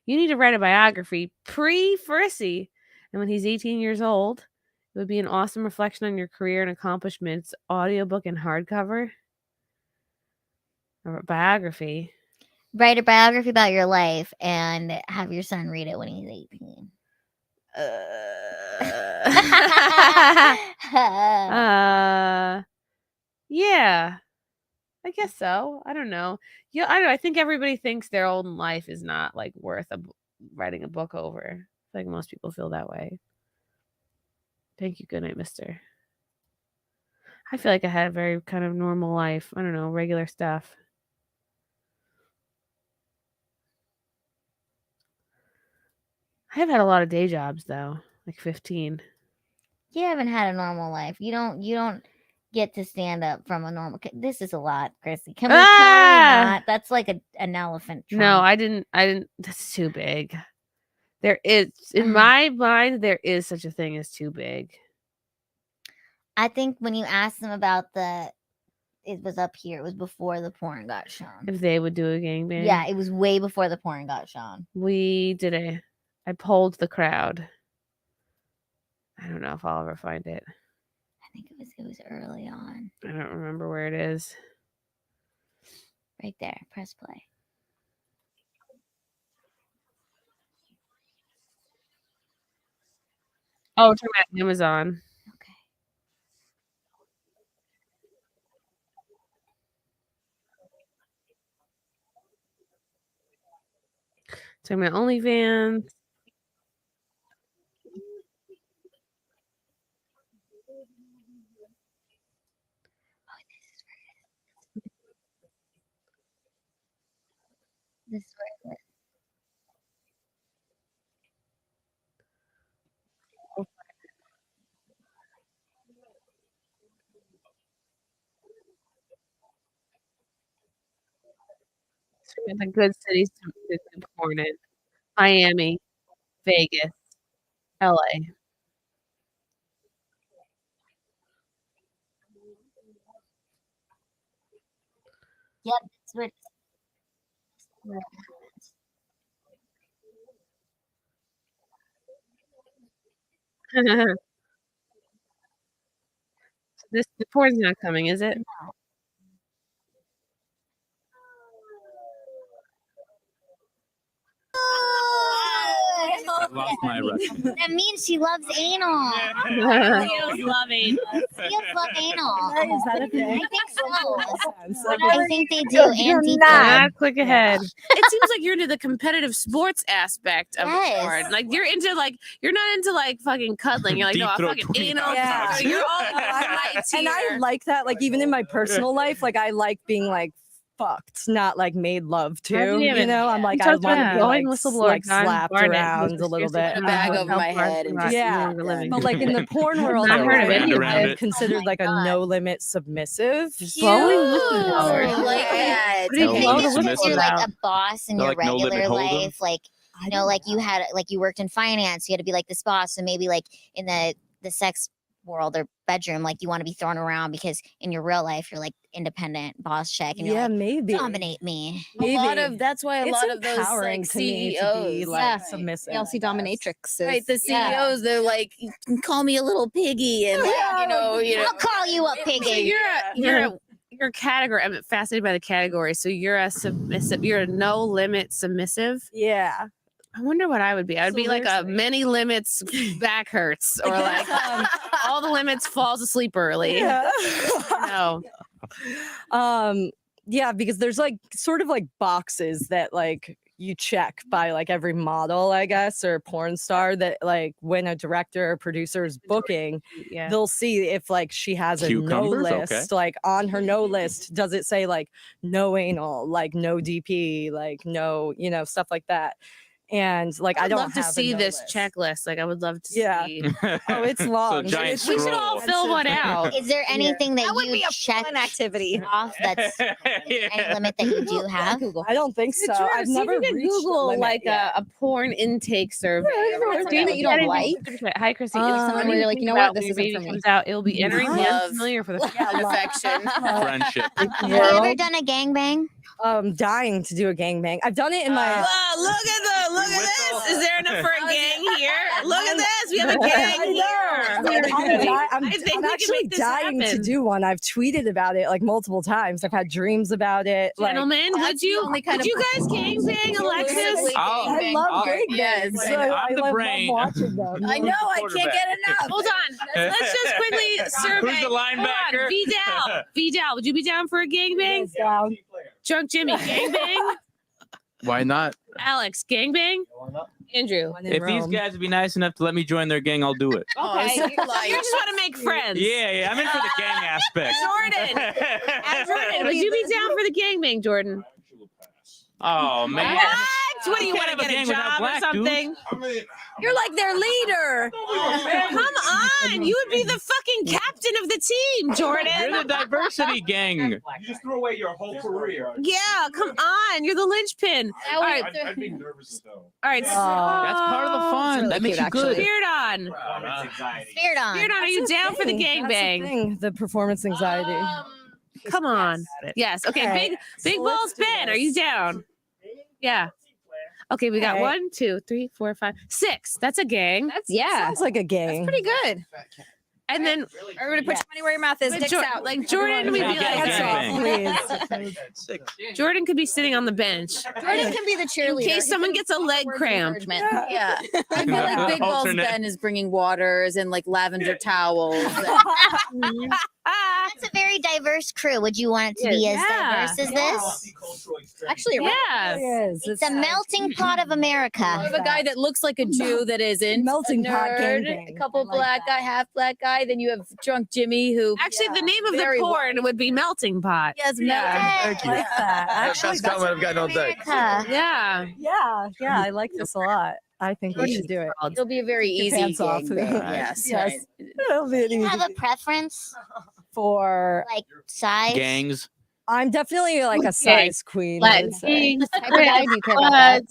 You need to write a biography pre-Chrissie. And when he's 18 years old, it would be an awesome reflection on your career and accomplishments, audiobook and hardcover. A biography. Write a biography about your life and have your son read it when he's 18. Yeah. I guess so. I don't know. Yeah, I don't know. I think everybody thinks their own life is not like worth writing a book over. I feel like most people feel that way. Thank you. Good night, mister. I feel like I had a very kind of normal life. I don't know, regular stuff. I have had a lot of day jobs though, like 15. You haven't had a normal life. You don't get to stand up from a normal. This is a lot, Chrissy. Can we not? That's like an elephant trunk. No, I didn't. That's too big. There is in my mind there is such a thing as too big. I think when you asked them about it was up here. It was before the porn got shown. If they would do a gangbang. Yeah, it was way before the porn got shown. I polled the crowd. I don't know if I'll ever find it. I think it was early on. I don't remember where it is. Right there. Press play. Oh, we're talking about Amazon. Okay. Talking about OnlyFans. This is where it is. The good cities to do porn in. Miami, Vegas, LA. Yep, that's where it is. The porn's not coming, is it? No. lost my erection. That means she loves anal. Seals love anal. Seals love anal. Is that a thing? I think so. Like, I think they do. You're Anti Not quick ahead. It seems like you're into the competitive sports aspect of Yes. porn. Like you're not into like fucking cuddling. You're like, Deep no, I throat fucking tweet. anal. Yeah. So you're all right And I here. like that. Like even in my personal life, like I like being like fucked, not like made love to. damn You it. know, I'm like You I talked want to about be blowing like, whistleblower like John slapped Barnett, around who's a little seriously bit. a bag over my head and just Yeah. for a living. But like in the porn world, Not heard of any of I'm it. considered like a no limit submissive. Blowing I whistleblowers. like that. What do you I blow think the it's because whistle you're like about? a boss in They're your like no limit regular hold'em? life. Like, you know, like you had, like you worked in finance, you had to be like this boss. So maybe like in the sex world or bedroom, like you want to be thrown around because in your real life, you're like independent boss chick and you're Yeah, like, maybe. dominate me. Maybe. That's why a It's lot of those empowering like to me to CEOs, be like submissive. PLC dominatrix, right? The Yeah. CEOs, they're like, you can call me a little piggy, and you know. I'll call you a So piggy. you're a category. I'm fascinated by the category. So you're a submissive. You're a no limit submissive. Yeah. I wonder what I would be. I'd So be like a there's- many limits back hurts, or like all the limits falls asleep early. Yeah. No. Yeah, because there's like sort of like boxes that like you check by like every model, I guess, or porn star that like when a director or producer is booking, Yeah. they'll see if like she has a no Cucumbers? list. Okay. Like on her no list, does it say like no anal, like no DP, like no, you know, stuff like that. And like I I'd don't love to have a see no this list. checklist. Like I would love to Yeah. see. Oh, it's long. giant We should all fill one out. Is there anything that would you be a check fun activity. off that's any limit that you do have? I don't think so. Jordan, I've see if never you can reached the Google limit like yet. a porn intake survey. Something that you don't like. Hi, Chrissy. Something where you're like, you know what, this isn't baby for me. comes out, it'll be entering the Love. unfamiliar for the first Yeah, affection. Friendship. Have you ever done a gangbang? Dying to do a gangbang. I've done it in my. Wow, look at this. Is there enough for a gang here? Look at this. We have a gang here. I'm I think we can actually make this dying to happen. do one. I've tweeted about it like multiple times. I've had dreams about it. Like, Gentlemen, would you guys gangbang, Alexis? I love gangbangs. Yes. So I I'm the love brain. watching them. I know, I can't get enough. Hold on. Let's just quickly survey. Who's the linebacker? Hold on. Vidal, would you be down for a gangbang? Down. Drunk Jimmy, gangbang? Why not? Alex, gangbang? Andrew. When in If these Rome. guys would be nice enough to let me join their gang, I'll do it. Okay, so you just want to make friends. Yeah, I'm in for the gang aspect. Jordan, would you be down for the gangbang, Jordan? Oh man. What? What do you I want can't to have a get a gang without job or black dudes. something? You're like their leader. Come on, you would be the fucking captain of the team, You're Jordan. the diversity gang. You just threw away your whole career. Yeah, come on, you're the linchpin. All right, I'd be nervous as hell. all right. That's part of the fun. That makes you good. Spirit on. Spirit on. Spirit on. Are you down for the That's the gangbang? thing, the performance anxiety. Come on. Yes. Okay. All right, Big so balls, let's do Ben. Are this. you down? Yeah. Okay, we got Okay. 1, 2, 3, 4, 5, 6. That's a gang. That's Sounds like a gang. pretty good. And then Everybody put your money where your mouth is. but Dicks out. like Jordan, we'd How be you get like, a gangbang? Please. Jordan could be sitting on the bench Jordan can be the in cheerleader. case someone gets a leg cramp. Yeah. I feel like Big Balls Alternate. Ben is bringing waters and like lavender towels. That's a very diverse crew. Would you want it to be as Yeah. diverse as this? Actually, Yeah. It's a melting pot of America. I have a guy that looks like a Jew that isn't. Melting a pot nerd, gangbang. a couple black guy, half black guy. Then you have drunk Jimmy who Actually, the name of the Very porn would be Melting Pot. Yes, Yeah. I like that. Actually, Best comment I've gotten all day. America. Yeah. yeah, I like this a lot. I think we should do it. it'll be a very Your easy pants off. gangbang. Yes. Yes. It'll be an Do you have easy- a preference? For Like size? Gangs. I'm definitely like a size queen. I would say. What type of guy do you care about that?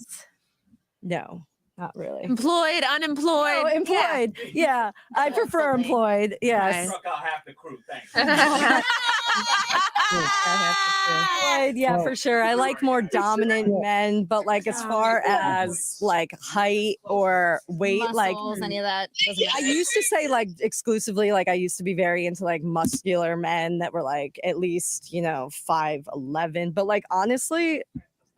No, not really. Employed, unemployed. Oh, employed. Yeah, I prefer employed. Yes. Struck out half the crew. Thanks. Employed, yeah, for sure. I like more dominant men, but like as far as like height or weight, like Muscles, any of that doesn't I matter. used to say like exclusively, like I used to be very into like muscular men that were like at least, 5'11. But like honestly,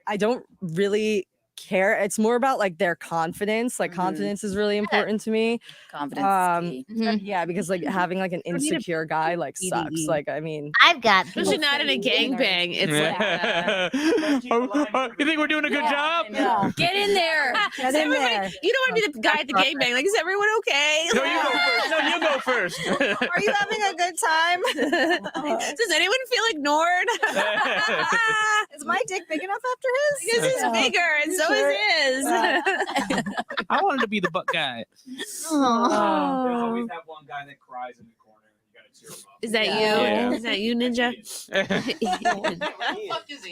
I don't really care. It's more about like their confidence. Like confidence is really important to me. Confidence. Yeah, because like having like an insecure guy like sucks. Like I mean, I've got Especially not in a gangbang. It's like, You think we're doing a good job? Get in there. Get in there. You don't want to be the guy at the gangbang. Like, is everyone okay? No, you go first. No, you go first. Are you having a good time? Does anyone feel ignored? Is my dick big enough after his? Because he's bigger, and so is his. I wanted to be the butt guy. There's always that one guy that cries in the corner. You gotta cheer him up. Is that you? Yeah. Is that you, Ninja?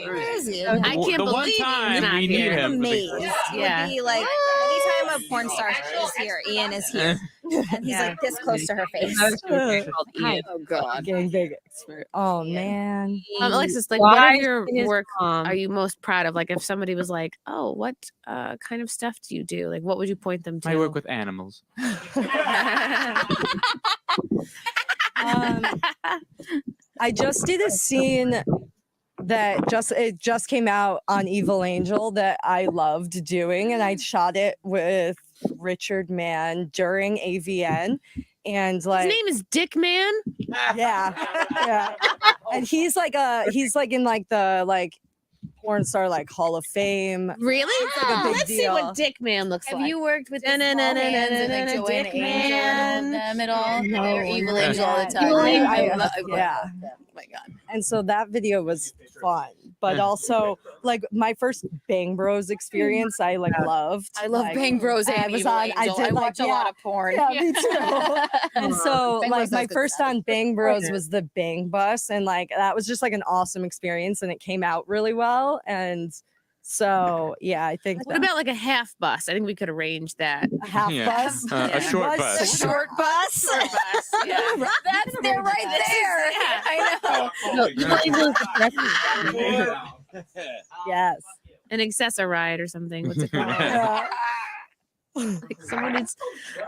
Where is he? I can't The one believe time he's not we need here. him. Amazed. Yeah. Would be like anytime a porn star is here, Ian is here, and he's like this close to her face. Oh God, gangbang expert. Oh man. Alexis, like, Why what of your is work mom- are you most proud of? Like, if somebody was like, "Oh, what kind of stuff do you do?" Like, what would you point them to? I work with animals. I just did a scene that just came out on Evil Angel that I loved doing, and I shot it with Richard Mann during AVN, and like His name is Dick Man. yeah, and he's in like the like porn star like Hall of Fame. Really? It's like a big Let's see deal. what Dick Man looks Have like. you worked with the small hands and like Joanna Dick Angel and them at all? No, Or Evil Angel all the time. Evil Angel, I love yeah. them. Oh my god. And so that video was fun, but also like my first Bang Bros experience, I like loved. I love like, Bang Bros and I was Evil on. Angel. I did watch a lot of porn. Yeah, me too. And so Bang like Bros my has good first stuff. on Bang Bros was the Bang Bus, and like that was just like an awesome experience, and it came out really well. And so yeah, I think What about like a half bus? I think we could arrange that. a half Yeah. bus, A short bus. A short bus. Short bus. Yeah. That's there right there. Yeah. I know. No, Evil Angel is the best. yes. An accessoride or something. What's it called? Yeah. Like someone needs,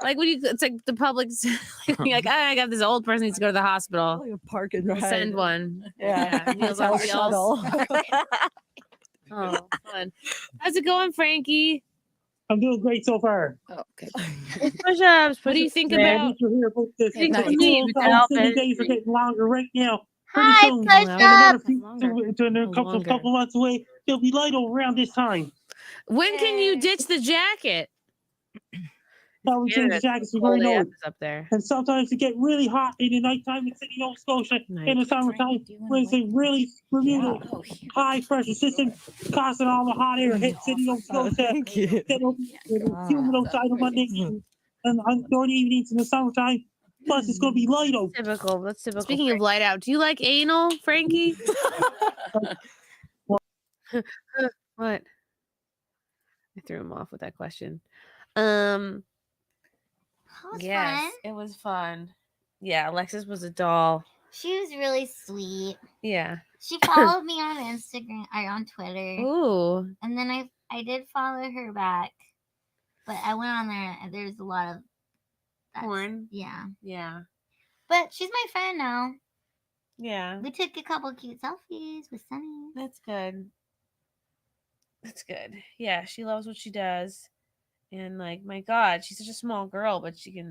like when you, it's like the public's like, I got this old person needs to go to the hospital. Like a park and We'll ride. send one. Yeah, Meals hotel on Wheels. shuttle. Oh, fun. How's it going, Frankie? I'm doing great so far. Oh, okay. Push-ups. What do you think Yeah, about? I to hear about this. Think nice. of me, The days are getting longer right now. Pretty Hi, soon, push in another up. couple months away, they'll be light around this time. When can you ditch the jacket? Now we change the jackets to very Cold low. AF is up there. And sometimes it get really hot in the nighttime in Sydney, Nova Scotia in the summertime when it's a really Bermuda high pressure system causing all the hot air hit Sydney, Nova Scotia. Thank you. It'll be humid outside on Monday and on during the evenings in the summertime. Plus, it's going to be light out. Typical. That's typical. Speaking of light out, do you like anal, Frankie? What? I threw him off with that question. That was Yes, fun. it was fun. Yeah, Alexis was a doll. She was really sweet. Yeah. She followed me on Instagram or on Twitter. Ooh. And then I did follow her back. But I went on there and there's a lot of Porn. Yeah. Yeah. But she's my friend now. Yeah. We took a couple cute selfies with Sunny. That's good. That's good. Yeah, she loves what she does. And like, my God, she's such a small girl, but she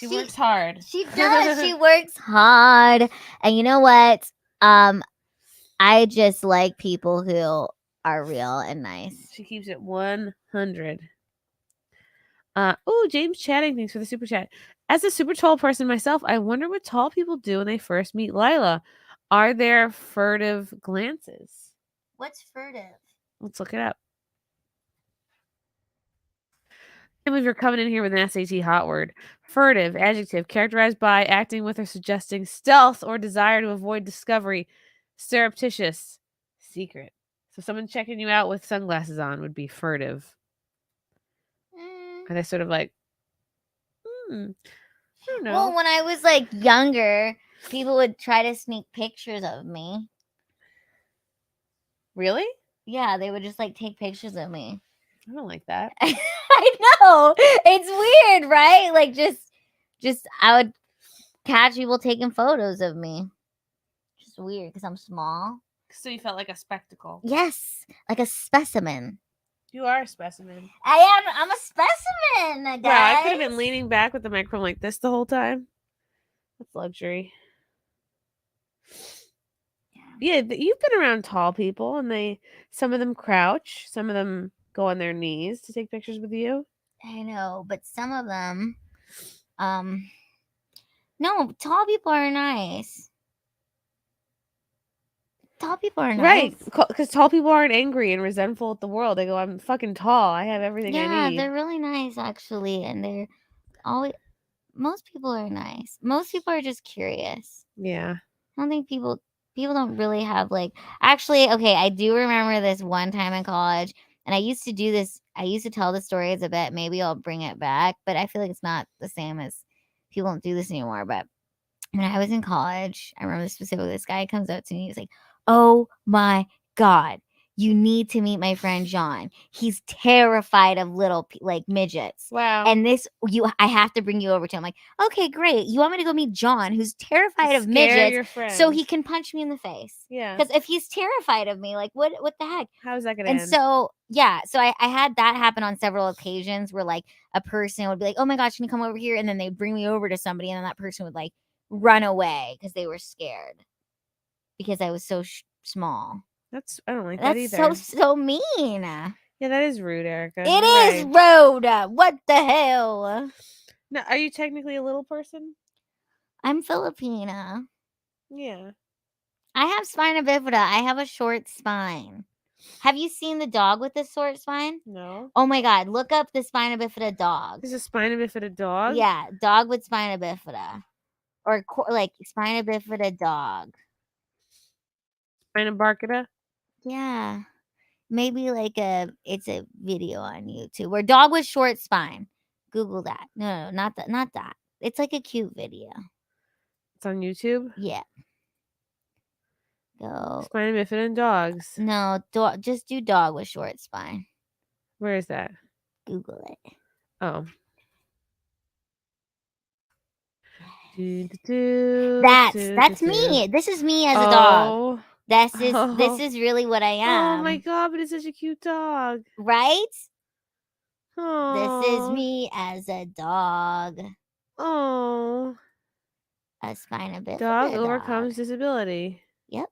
works hard. She does. She works hard. And you know what? I just like people who are real and nice. She keeps it 100. Oh, James chatting. Thanks for the super chat. As a super tall person myself, I wonder what tall people do when they first meet Lila. Are there furtive glances? What's furtive? Let's look it up. I can't believe you're coming in here with an SAT hot word. Furtive, adjective, characterized by acting with or suggesting stealth or desire to avoid discovery. Surreptitious, secret. So someone checking you out with sunglasses on would be furtive. Are they sort of like, I don't know. Well, when I was like younger, people would try to sneak pictures of me. Really? Yeah, they would just like take pictures of me. I don't like that. I know. It's weird, right? Like just I would catch people taking photos of me. Just weird because I'm small. So you felt like a spectacle. Yes, like a specimen. You are a specimen. I am. I'm a specimen, guys. Wow, I could have been leaning back with the microphone like this the whole time. That's luxury. Yeah, you've been around tall people, and some of them crouch, some of them go on their knees to take pictures with you. I know, but some of them, no, tall people are nice. Tall people are nice. Right, because tall people aren't angry and resentful at the world. They go, I'm fucking tall. I have everything I Yeah, need. they're really nice, actually, and they're always. Most people are nice. Most people are just curious. Yeah. I don't think people don't really have like. Actually, okay, I do remember this one time in college, and I used to do this. I used to tell the story as a bit. Maybe I'll bring it back, but I feel like it's not the same as people don't do this anymore. But when I was in college, I remember specifically this guy comes up to me. He's like, "Oh my God, you need to meet my friend John. He's terrified of little like midgets. Wow. And I have to bring you over to him." Like, okay, great. You want me to go meet John, who's terrified of Scare midgets, your so friend. he can punch me in the face? Yeah. Because if he's terrified of me, like, what the heck? How is that gonna And end? so, yeah, so I had that happen on several occasions where like a person would be like, "Oh my gosh, can you come over here?" And then they'd bring me over to somebody, and then that person would like run away because they were scared because I was so small. I don't like that That's either. so mean. Yeah, that is rude, Erica. It You're is right. rude. What the hell? Now, are you technically a little person? I'm Filipina. Yeah. I have spina bifida. I have a short spine. Have you seen the dog with the short spine? No. Oh my God. Look up the spina bifida dog. There's a spina bifida dog? Yeah. Dog with spina bifida. Or like spina bifida dog. Spina bifida? Yeah. Maybe like it's a video on YouTube. Or dog with short spine. Google that. No, not that. It's like a cute video. It's on YouTube? Yeah. Go. Spina bifida and dogs. No, just do dog with short spine. Where is that? Google it. Oh. That's me. This is me as a dog. This is really what I am. Oh my God, but it's such a cute dog. Right? Oh. This is me as a dog. Oh. A spina bifida Dog overcomes disability. Yep.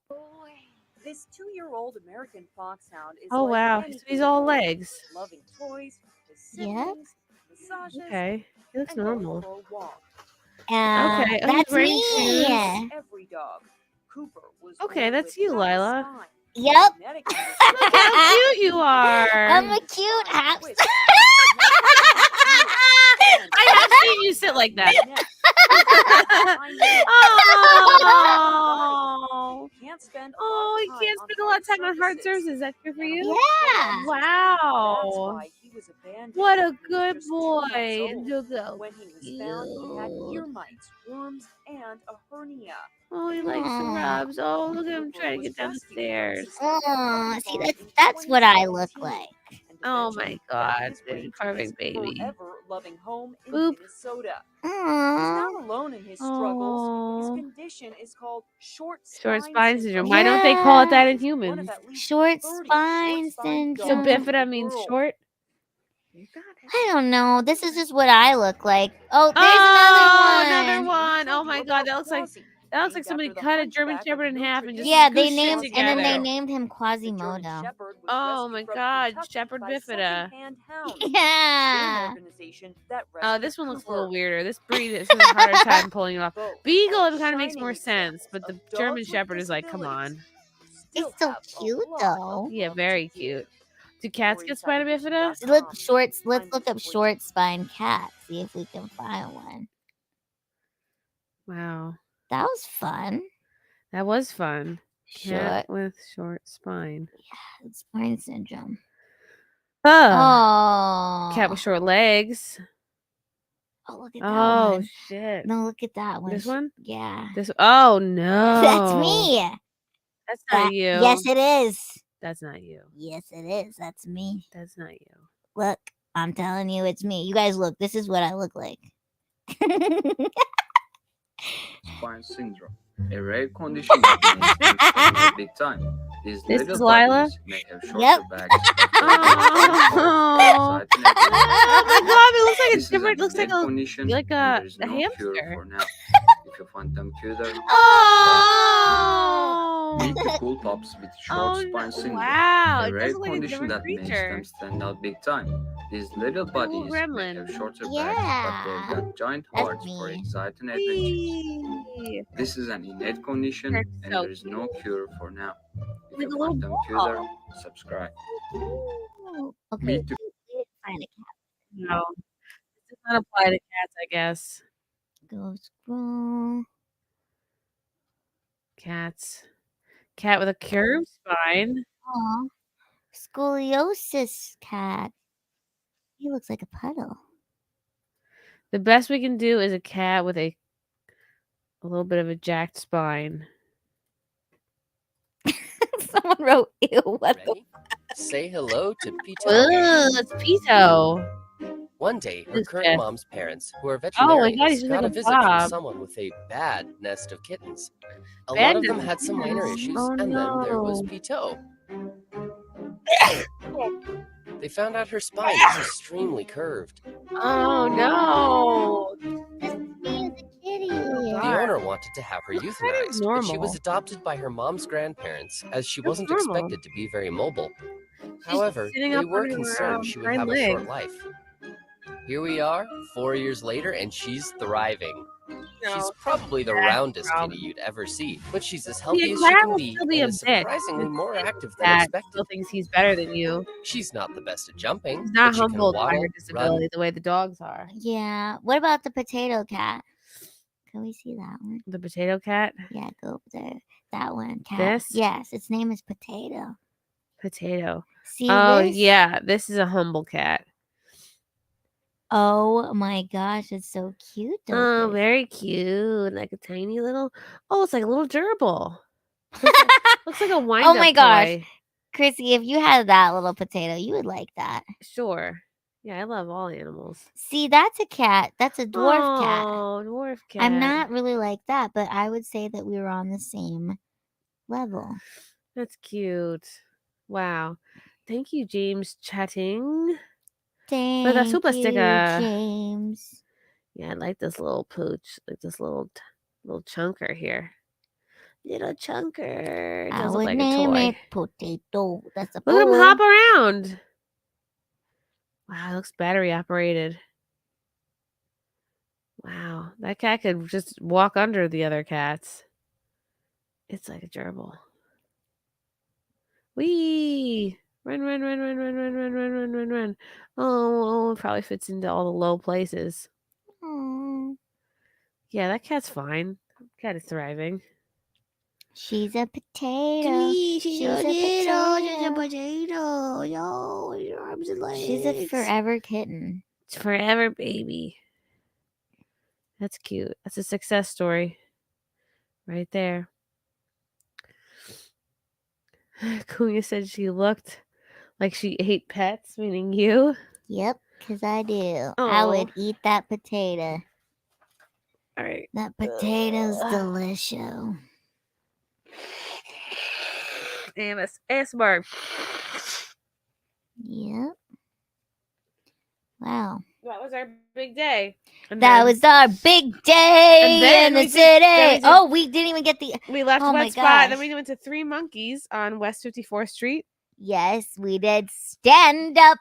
This 2-year-old American foxhound is Oh like wow, anything he's all else, legs. loving toys, his Yep. siblings, massages, Okay, he looks and going normal. for a walk. Okay, oh, he's That's wearing me. shoes. Every dog. Cooper was Okay, born that's with you, half a Lila. spine. Yep. Genetic Look how cute you are. I'm a cute half. I have seen you sit like that. Oh, he can't spend a lot of time on hard surfaces. Is that good for you? Yeah. Wow. What a good boy. When he was found, he had ear mites, worms, and a hernia. Oh, he likes the rubs. Oh, look at him trying to get down the stairs. Oh, see, that's what I look like. Oh my God, the perfect baby. Forever loving home in Boop. Minnesota. Aww. He's not alone in his struggles. Aw. His condition is called short spine syndrome. Why don't they call it that in humans? Short spine syndrome. So bifida means short? I don't know. This is just what I look like. Oh, there's Another another one. one. Oh my God, that looks like somebody cut a German Shepherd in half and just Yeah, scooshed they it named and then they together. named him Quasimodo. Oh my God, Shepherd bifida. Yeah. Oh, this one looks a little weirder. This breed is having a harder time pulling it off. Beagle, it kind of makes more sense, but the German Shepherd is like, come on. It's so cute though. Yeah, very cute. Do cats get spina bifida? Let's look up short spine cat. See if we can find one. Wow. That was fun. That was fun. Cat Short. with short spine. Yeah, spine syndrome. Oh. Oh. Cat with short legs. Oh, look at that one. Oh shit. No, look at that one. This one? Yeah. This. Oh no. That's me. That's not you. Yes, it is. That's not you. Yes, it is. That's me. That's not you. Look, I'm telling you, it's me. You guys look. This is what I look like. Spine syndrome, a rare condition that may take a big time. These This little is Lila? buddies may have shorter Yep. backs, but they're Oh. exciting at Oh my god, it looks like a This is different. an Looks like innate condition, like and there's a no cure hamster. for now. If you find them cuter, Oh. meet the cool pups with short spine syndrome, Wow, a it rare does look like a condition different that makes creature. them stand out big time. These little buddies may gremlin. have shorter backs, Yeah. but they've got giant That's hearts for me. exciting adventures. Whee! This is an innate condition, They're and so there's no cure for now. If Like you a little find them ball. cuter, subscribe. Ooh, okay. Meet the We didn't find a cat. No, this does not apply to cats, I guess. Go scroll. Cats. Cat with a curved spine. Aw. Scoliosis cat. He looks like a puddle. The best we can do is a cat with a little bit of a jacked spine. Someone wrote, ew, what the Say hello to Pito. Ooh, it's Pito. One day, her This current Jeff. mom's parents, who are Oh my god, veterinarians, he's just got like a a visit from Bob. someone with a bad nest of kittens. A Bad lot of them nest had of some minor kittens. issues, Oh, and then there was no. Pito. They found out her spine is extremely curved. Oh no. The owner wanted to have her That is euthanized, but she normal. was adopted by her mom's grandparents as she wasn't normal. expected to be very mobile. However, sitting they up were on her, concerned she would hind have a short legs. life. Here we are, 4 years later, and she's thriving. She's No, probably the that's the roundest kitty problem. you'd ever see, but she's as See, healthy a as she cat can will be still be and a is bitch. surprisingly The more cat active than cat expected. still thinks he's better than you. She's not the best at jumping, He's not but she can humbled by waddle, her run. disability the way the dogs are. Yeah. What about the potato cat? Can we see that one? The potato cat? Yeah, go up there. That one, cat. This? Yes, its name is Potato. Potato. See Oh this? yeah, this is a humble cat. Oh my gosh, it's so cute though. Oh, Chris. very cute. Like a tiny little. Oh, it's like a little gerbil. Looks like a wind Oh up my gosh. toy. Chrissy, if you had that little potato, you would like that. Sure. Yeah, I love all animals. See, that's a cat. That's a dwarf cat. Oh, dwarf cat. I'm not really like that, but I would say that we were on the same level. That's cute. Wow. Thank you, James Chatting. Thank For the super you, sticker. James. Yeah, I like this little pooch. Like this little chunker here. Little chunker. It I does look would like a name toy. it Potato. That's a Look at him boy. hop around. Wow, it looks battery operated. Wow, that cat could just walk under the other cats. It's like a gerbil. Whee! Run, run, run, run, run, run, run, run, run, run, run. Oh, it probably fits into all the low places. Aw. Yeah, that cat's fine. Cat is thriving. She's a potato. She's a potato. Yo, your arms and legs. She's a forever kitten. It's forever baby. That's cute. That's a success story. Right there. Cumia said she looked like she ate pets, meaning you. Yep, because I do. I Aw. would eat that potato. All right. That potato's delicious. ASMR. Yep. Wow. That was our big day. And That then- was our big day And then in we the did- city. then we did- Oh, we didn't even get the. We left Oh Wet my Spot. gosh. Then we went to Three Monkeys on West 54th Street. Yes, we did stand up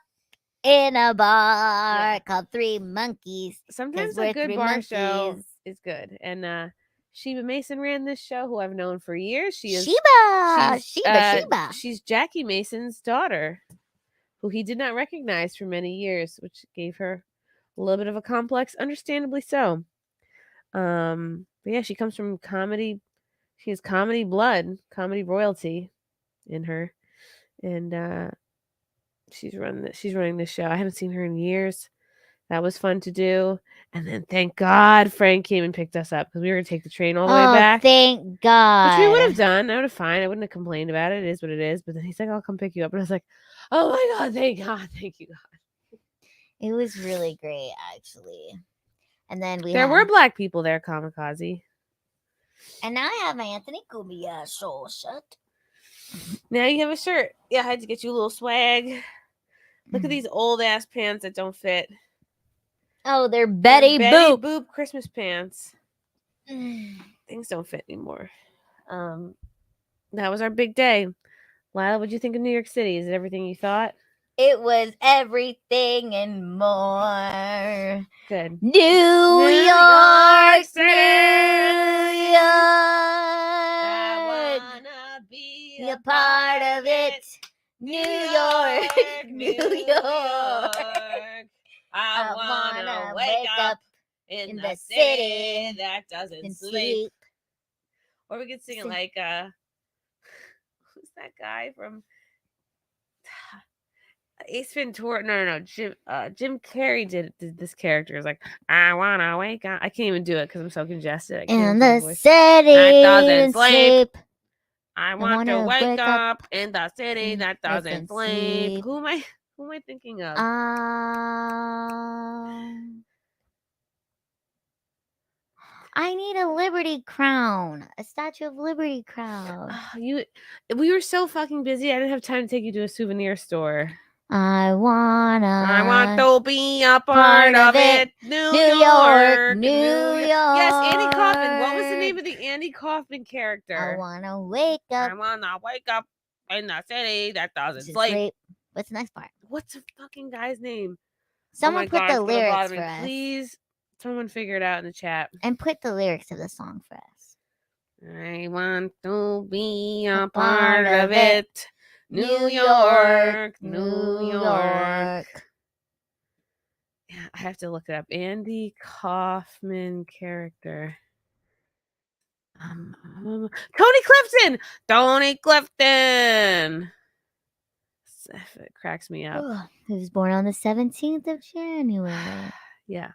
in a bar called Three Monkeys. 'cause Sometimes we're a good three bar show monkeys. is good. And Sheba Mason ran this show, who I've known for years. She is Sheba, she's, Sheba. She's Jackie Mason's daughter, who he did not recognize for many years, which gave her a little bit of a complex, understandably so. But yeah, she comes from comedy. She has comedy blood, comedy royalty in her, and she's running this show. I haven't seen her in years. That was fun to do. And then thank God Frank came and picked us up because we were gonna take the train all the way back. Thank God. Which we would have done. I would have fine. I wouldn't have complained about it. It is what it is. But then he's like, I'll come pick you up. And I was like, oh my God, thank God. Thank you, God. It was really great, actually. And then we There had, were black people there, Kamikaze. and now I have my Anthony Cumia show shut. Now you have a shirt. Yeah, I had to get you a little swag. Look at these old ass pants that don't fit. Oh, they're Betty Boop. Boop Christmas pants. Things don't fit anymore. That was our big day. Lila, what'd you think of New York City? Is it everything you thought? It was everything and more. Good. New York City. I wanna be a part of it. New York, New York. I wanna wake up in the city that doesn't sleep. Or we could sing it like who's that guy from Ace Ventura? No. Jim Carrey did this character. It's like, I wanna wake up. I can't even do it because I'm so congested. I can't In do the voice. city That doesn't sleep. I want to wanna wake up in the city that doesn't doesn't sleep. sleep. Who am I thinking of? I need a Liberty crown. A Statue of Liberty crown. We were so fucking busy. I didn't have time to take you to a souvenir store. I want to be a part of it. New York. Yes, Andy Kaufman. What was the name of the Andy Kaufman character? I wanna wake up. I wanna wake up in the city that doesn't sleep. What's the next part? What's the fucking guy's name? Someone put the lyrics bottom. for us. Please, someone figure it out in the chat. And put the lyrics of the song for us. I want to be a part of it. New York. Yeah, I have to look it up. Andy Kaufman character. Tony Clifton. It cracks me up. He was born on the 17th of January. Yeah.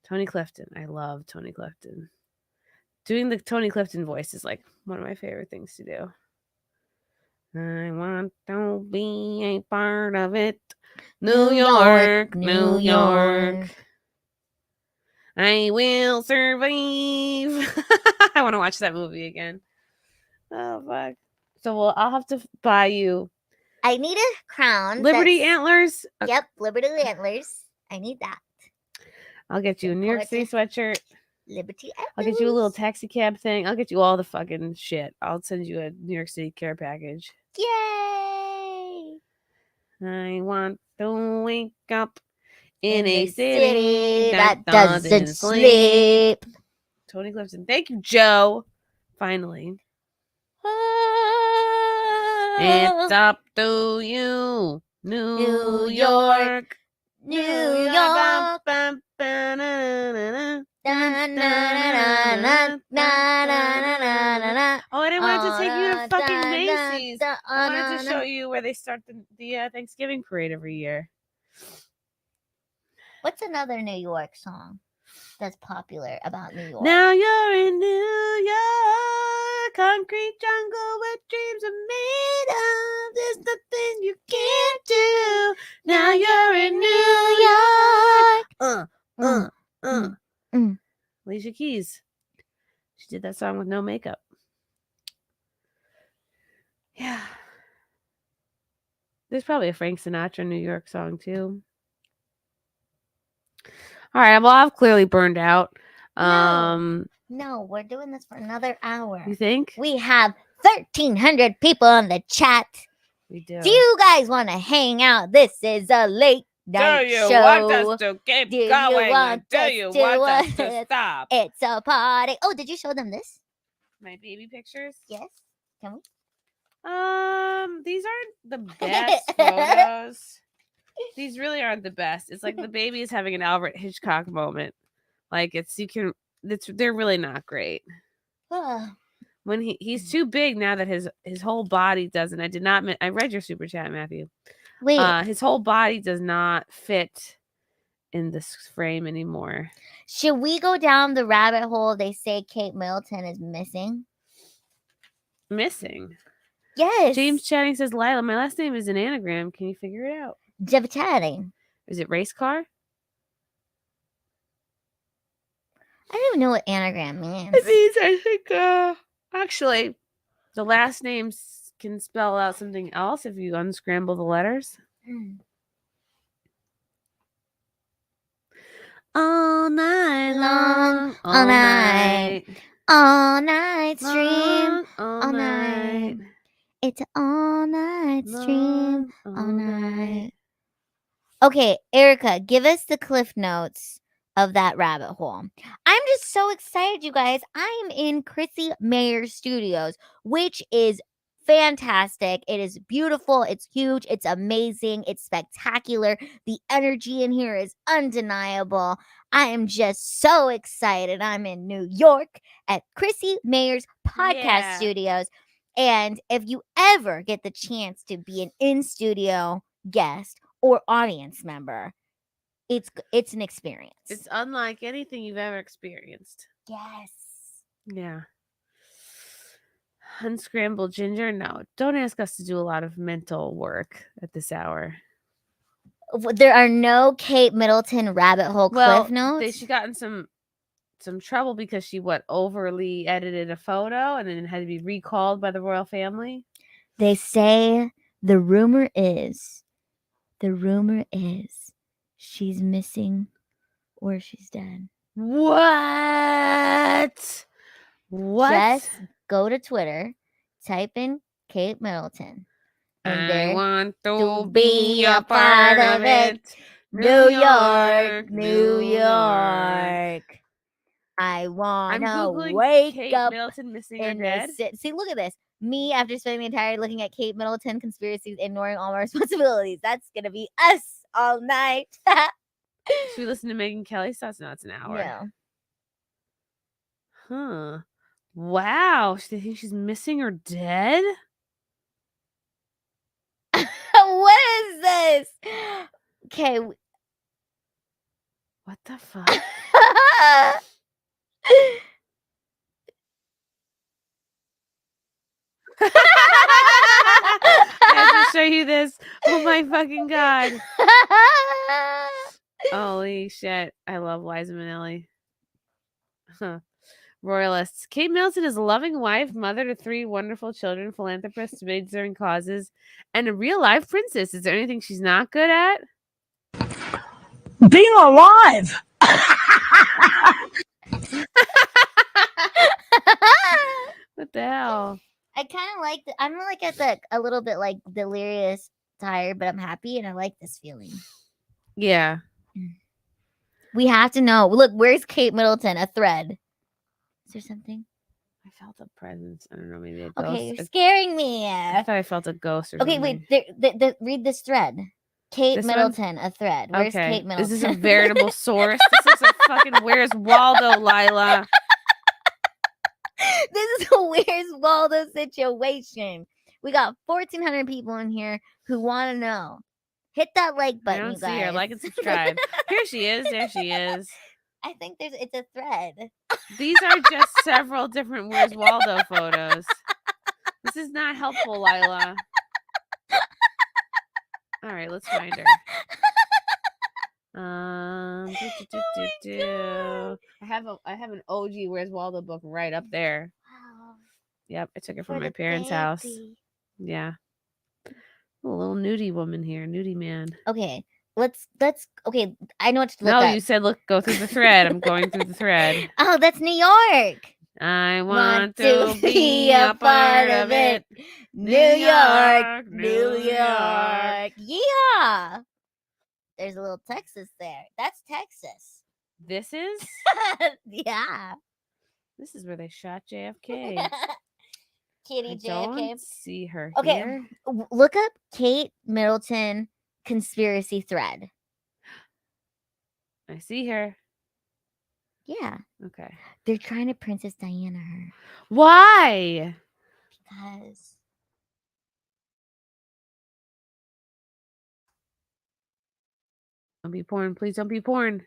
Tony Clifton. I love Tony Clifton. Doing the Tony Clifton voice is like one of my favorite things to do. I want to be a part of it. New York. I will survive. I want to watch that movie again. Oh, fuck. So I'll have to buy you. I need a crown. Liberty Antlers. Yep, Liberty Antlers. I need that. I'll get you a New York City sweatshirt. Liberty Antlers. I'll get you a little taxi cab thing. I'll get you all the fucking shit. I'll send you a New York City care package. Yay! I want to wake up in a city that doesn't sleep. Tony Clifton. Thank you, Joe. Finally. It's up to you, New York. New York. Oh, I didn't want to take you to fucking Macy's. I wanted to show you where they start the Thanksgiving parade every year. What's another New York song that's popular about New York? Now you're in New York, concrete jungle where dreams are made of. There's nothing you can't do. Now you're in New York. Alicia Keys. She did that song with no makeup. Yeah. There's probably a Frank Sinatra New York song too. All right, well, I've clearly burned out. No, we're doing this for another hour. You think? We have 1,300 people on the chat. We do. Do you guys want to hang out? This is a late night show. Do you want us to keep Do you going? want Do us you to want us to stop? It's a party. Oh, did you show them this? My baby pictures? Yes. Can we? These aren't the best photos. These really aren't the best. It's like the baby is having an Alfred Hitchcock moment. Like they're really not great. When he's too big now that his whole body doesn't. I read your super chat, Matthew. Wait. His whole body does not fit in this frame anymore. Should we go down the rabbit hole? They say Kate Middleton is missing. Missing? Yes. James Channing says, Lila, my last name is an anagram. Can you figure it out? Chatting. Is it race car? I don't even know what anagram means. It means, I think, actually, the last name can spell out something else if you unscramble the letters. All night long, all night, all night stream, all night. It's an all night stream, Long, all night. Okay, Erica, give us the cliff notes of that rabbit hole. I'm just so excited, you guys. I am in Chrissie Mayr Studios, which is fantastic. It is beautiful. It's huge. It's amazing. It's spectacular. The energy in here is undeniable. I am just so excited. I'm in New York at Chrissie Mayr's podcast studios. And if you ever get the chance to be an in-studio guest or audience member, it's an experience. It's unlike anything you've ever experienced. Yes. Yeah. Unscrambled ginger? No, don't ask us to do a lot of mental work at this hour. There are no Kate Middleton rabbit hole cliff notes. She got in some trouble because she overly edited a photo and then it had to be recalled by the royal family. They say the rumor is she's missing or she's dead. What? Just go to Twitter, type in Kate Middleton. And I want to be a part of it. New York, New York. I want to wake Kate up Middleton missing or in dead. See, look at this. Me after spending the entire looking at Kate Middleton conspiracies, ignoring all my responsibilities. That's gonna be us all night. Should we listen to Megyn Kelly's thoughts? No, it's an hour. No. Huh. Wow. They think she's missing or dead? What is this? Okay. What the fuck? I have to show you this. Oh my fucking god. Holy shit. I love Liza Minnelli. Huh. Royalists. Kate Middleton is a loving wife, mother to 3 wonderful children, philanthropist to many deserving causes, and a real life princess. Is there anything she's not good at? Being alive. What the hell? I kind of like I'm like at a little bit like delirious, tired, but I'm happy and I like this feeling. Yeah. We have to know. Look, where's Kate Middleton? A thread. Is there something? I felt a presence. I don't know, maybe a ghost. Okay, you're scaring me. I thought I felt a ghost or okay, something. wait. Read this thread. Kate This Middleton, a thread. Where's Kate Middleton? Is this a veritable source? This looks like fucking Where's Waldo, Lila? This is a Where's Waldo situation. We got 1,400 people in here who want to know. Hit that like button, I don't you see guys. her. Like and subscribe. Here she is. There she is. I think it's a thread. These are just several different Where's Waldo photos. This is not helpful, Lila. All right, let's find her. I have an OG Where's Waldo book right up there. Wow. Yep, I took it from my parents' house. Yeah. A little nudie woman here, nudie man. Okay, let's okay. I know what to look No, up. you said go through the thread. I'm going through the thread. Oh, that's New York. I want to be a part of it. New York, New York. Yeehaw! There's a little Texas there. That's Texas. This is? Yeah. This is where they shot JFK. Kitty I JFK. don't see her Okay, here. look up Kate Middleton conspiracy thread. I see her. Yeah. Okay. They're trying to Princess Diana her. Why? Because don't be porn. Please don't be porn.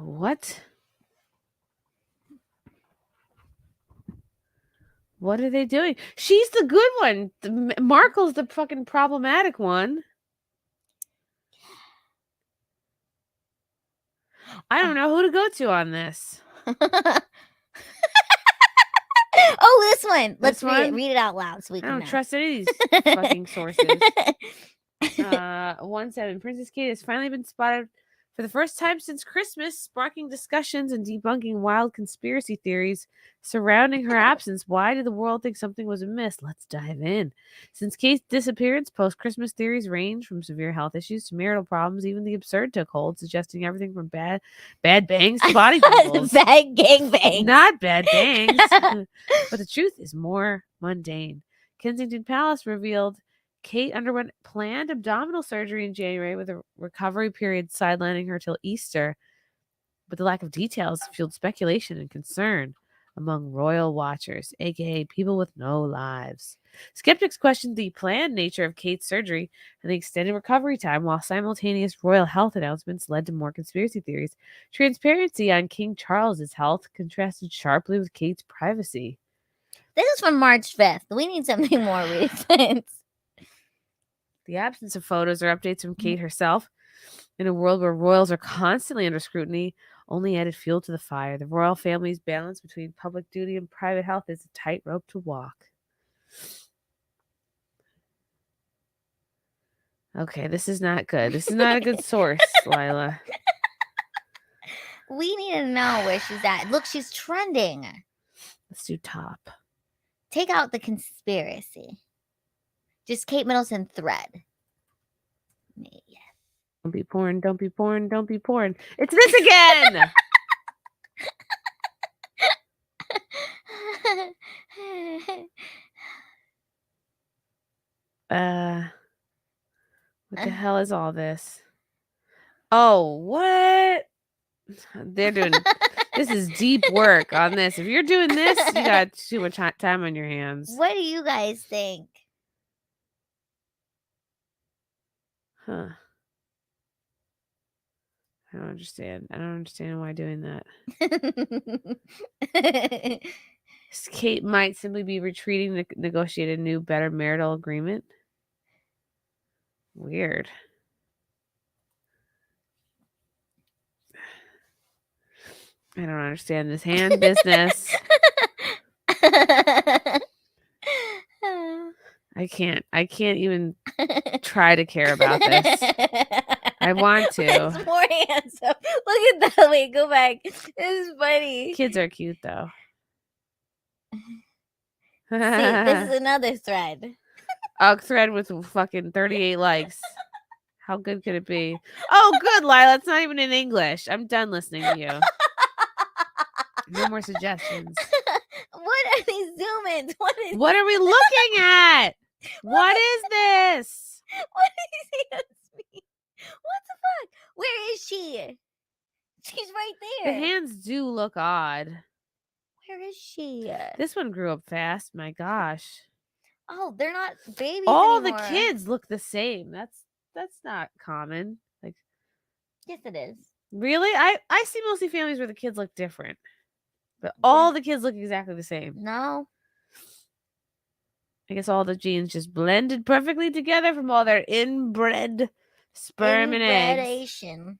What? What are they doing? She's the good one. Markle's the fucking problematic one. I don't know who to go to on this. Oh, this one. Let's This read it. one? Read it out loud so we I can don't know. trust any of these fucking sources. 1-7. Princess Kate has finally been spotted for the first time since Christmas, sparking discussions and debunking wild conspiracy theories surrounding her absence. Why did the world think something was amiss? Let's dive in. Since Kate's disappearance, post-Christmas theories range from severe health issues to marital problems. Even the absurd took hold, suggesting everything from bad bangs to body pimples. Bad gangbangs. Not bad bangs. But the truth is more mundane. Kensington Palace revealed Kate underwent planned abdominal surgery in January with a recovery period sidelining her till Easter. But the lack of details fueled speculation and concern among royal watchers, aka people with no lives. Skeptics questioned the planned nature of Kate's surgery and the extended recovery time, while simultaneous royal health announcements led to more conspiracy theories. Transparency on King Charles's health contrasted sharply with Kate's privacy. This is from March 5th. We need something more recent. The absence of photos or updates from Kate herself in a world where royals are constantly under scrutiny only added fuel to the fire. The royal family's balance between public duty and private health is a tightrope to walk. Okay, this is not good. This is not a good source, Lila. We need to know where she's at. Look, she's trending. Let's do top. Take out the conspiracy. Just Kate Middleton thread. Yeah. Don't be porn, don't be porn, don't be porn. It's this again! What the hell is all this? Oh, what? They're doing this is deep work on this. If you're doing this, you got too much time on your hands. What do you guys think? Huh. I don't understand. I don't understand why doing that. Kate might simply be retreating to negotiate a new, better marital agreement. Weird. I don't understand this hand business. I can't even try to care about this. I want to. It's more handsome. Look at that. Wait, go back. This is funny. Kids are cute though. See, this is another thread. A thread with fucking 38 likes. How good could it be? Oh, good, Lila. It's not even in English. I'm done listening to you. No more suggestions. What are these zoom-ins? What are we looking at? What is this? What is he? What the fuck? Where is she? She's right there. The hands do look odd. Where is she? This one grew up fast. My gosh. Oh, they're not babies All anymore. the kids look the same. That's not common. Like, yes, it is. really? I see mostly families where the kids look different. But all the kids look exactly the same. No. I guess all the genes just blended perfectly together from all their inbred sperm and eggs. Inbredation.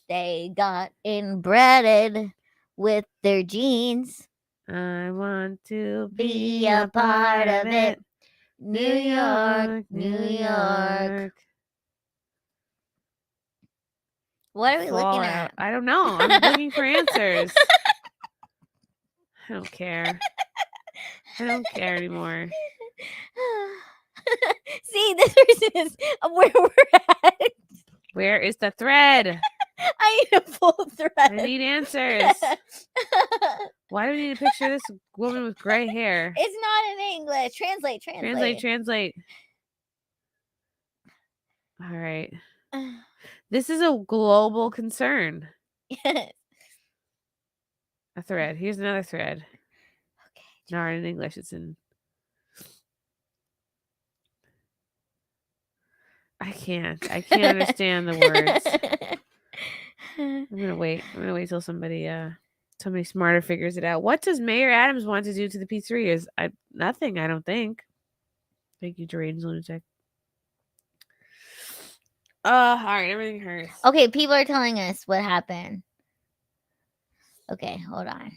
They got inbreded with their genes. I want to Be a part of it. New York, New York. What are we looking at? I don't know. I'm looking for answers. I don't care. I don't care anymore. See, this person is where we're at. Where is the thread? I need a full thread. I need answers. Why do we need a picture of this woman with gray hair? It's not in English. Translate. Translate. All right. This is a global concern. Yes. A thread. Here's another thread. Okay. Not in English. It's in. I can't understand the words. I'm gonna wait till somebody smarter figures it out. What does Mayor Adams want to do to the pizzerias? Nothing, I don't think. Thank you, Deranged Lunatic. All right, everything hurts. Okay, people are telling us what happened. Okay, hold on.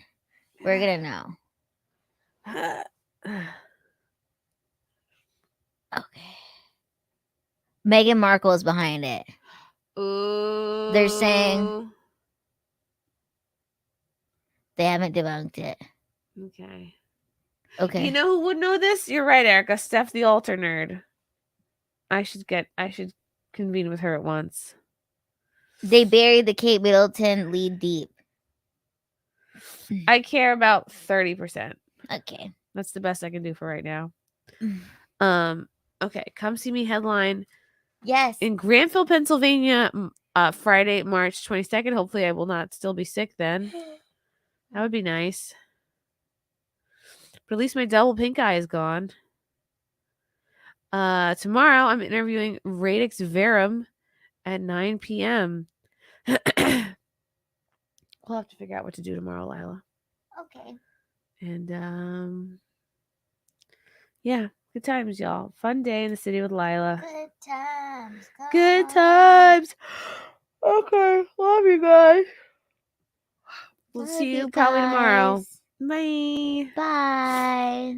We're gonna know. Okay. Meghan Markle is behind it. Ooh. They're saying they haven't debunked it. Okay. Okay. You know who would know this? You're right, Erica. Steph, the altar nerd. I should convene with her at once. They buried the Kate Middleton lead deep. I care about 30%. Okay. That's the best I can do for right now. Mm. Okay. Come see me headline. Yes. In Granville, Pennsylvania, Friday, March 22nd. Hopefully I will not still be sick then. That would be nice. But at least my double pink eye is gone. Tomorrow I'm interviewing Radix Verum at 9 p.m. We'll have to figure out what to do tomorrow, Lila. Okay. And yeah, good times, y'all. Fun day in the city with Lila. Good times. Good times. Okay, love you guys. We'll Love see you you probably tomorrow. guys. Bye. Bye.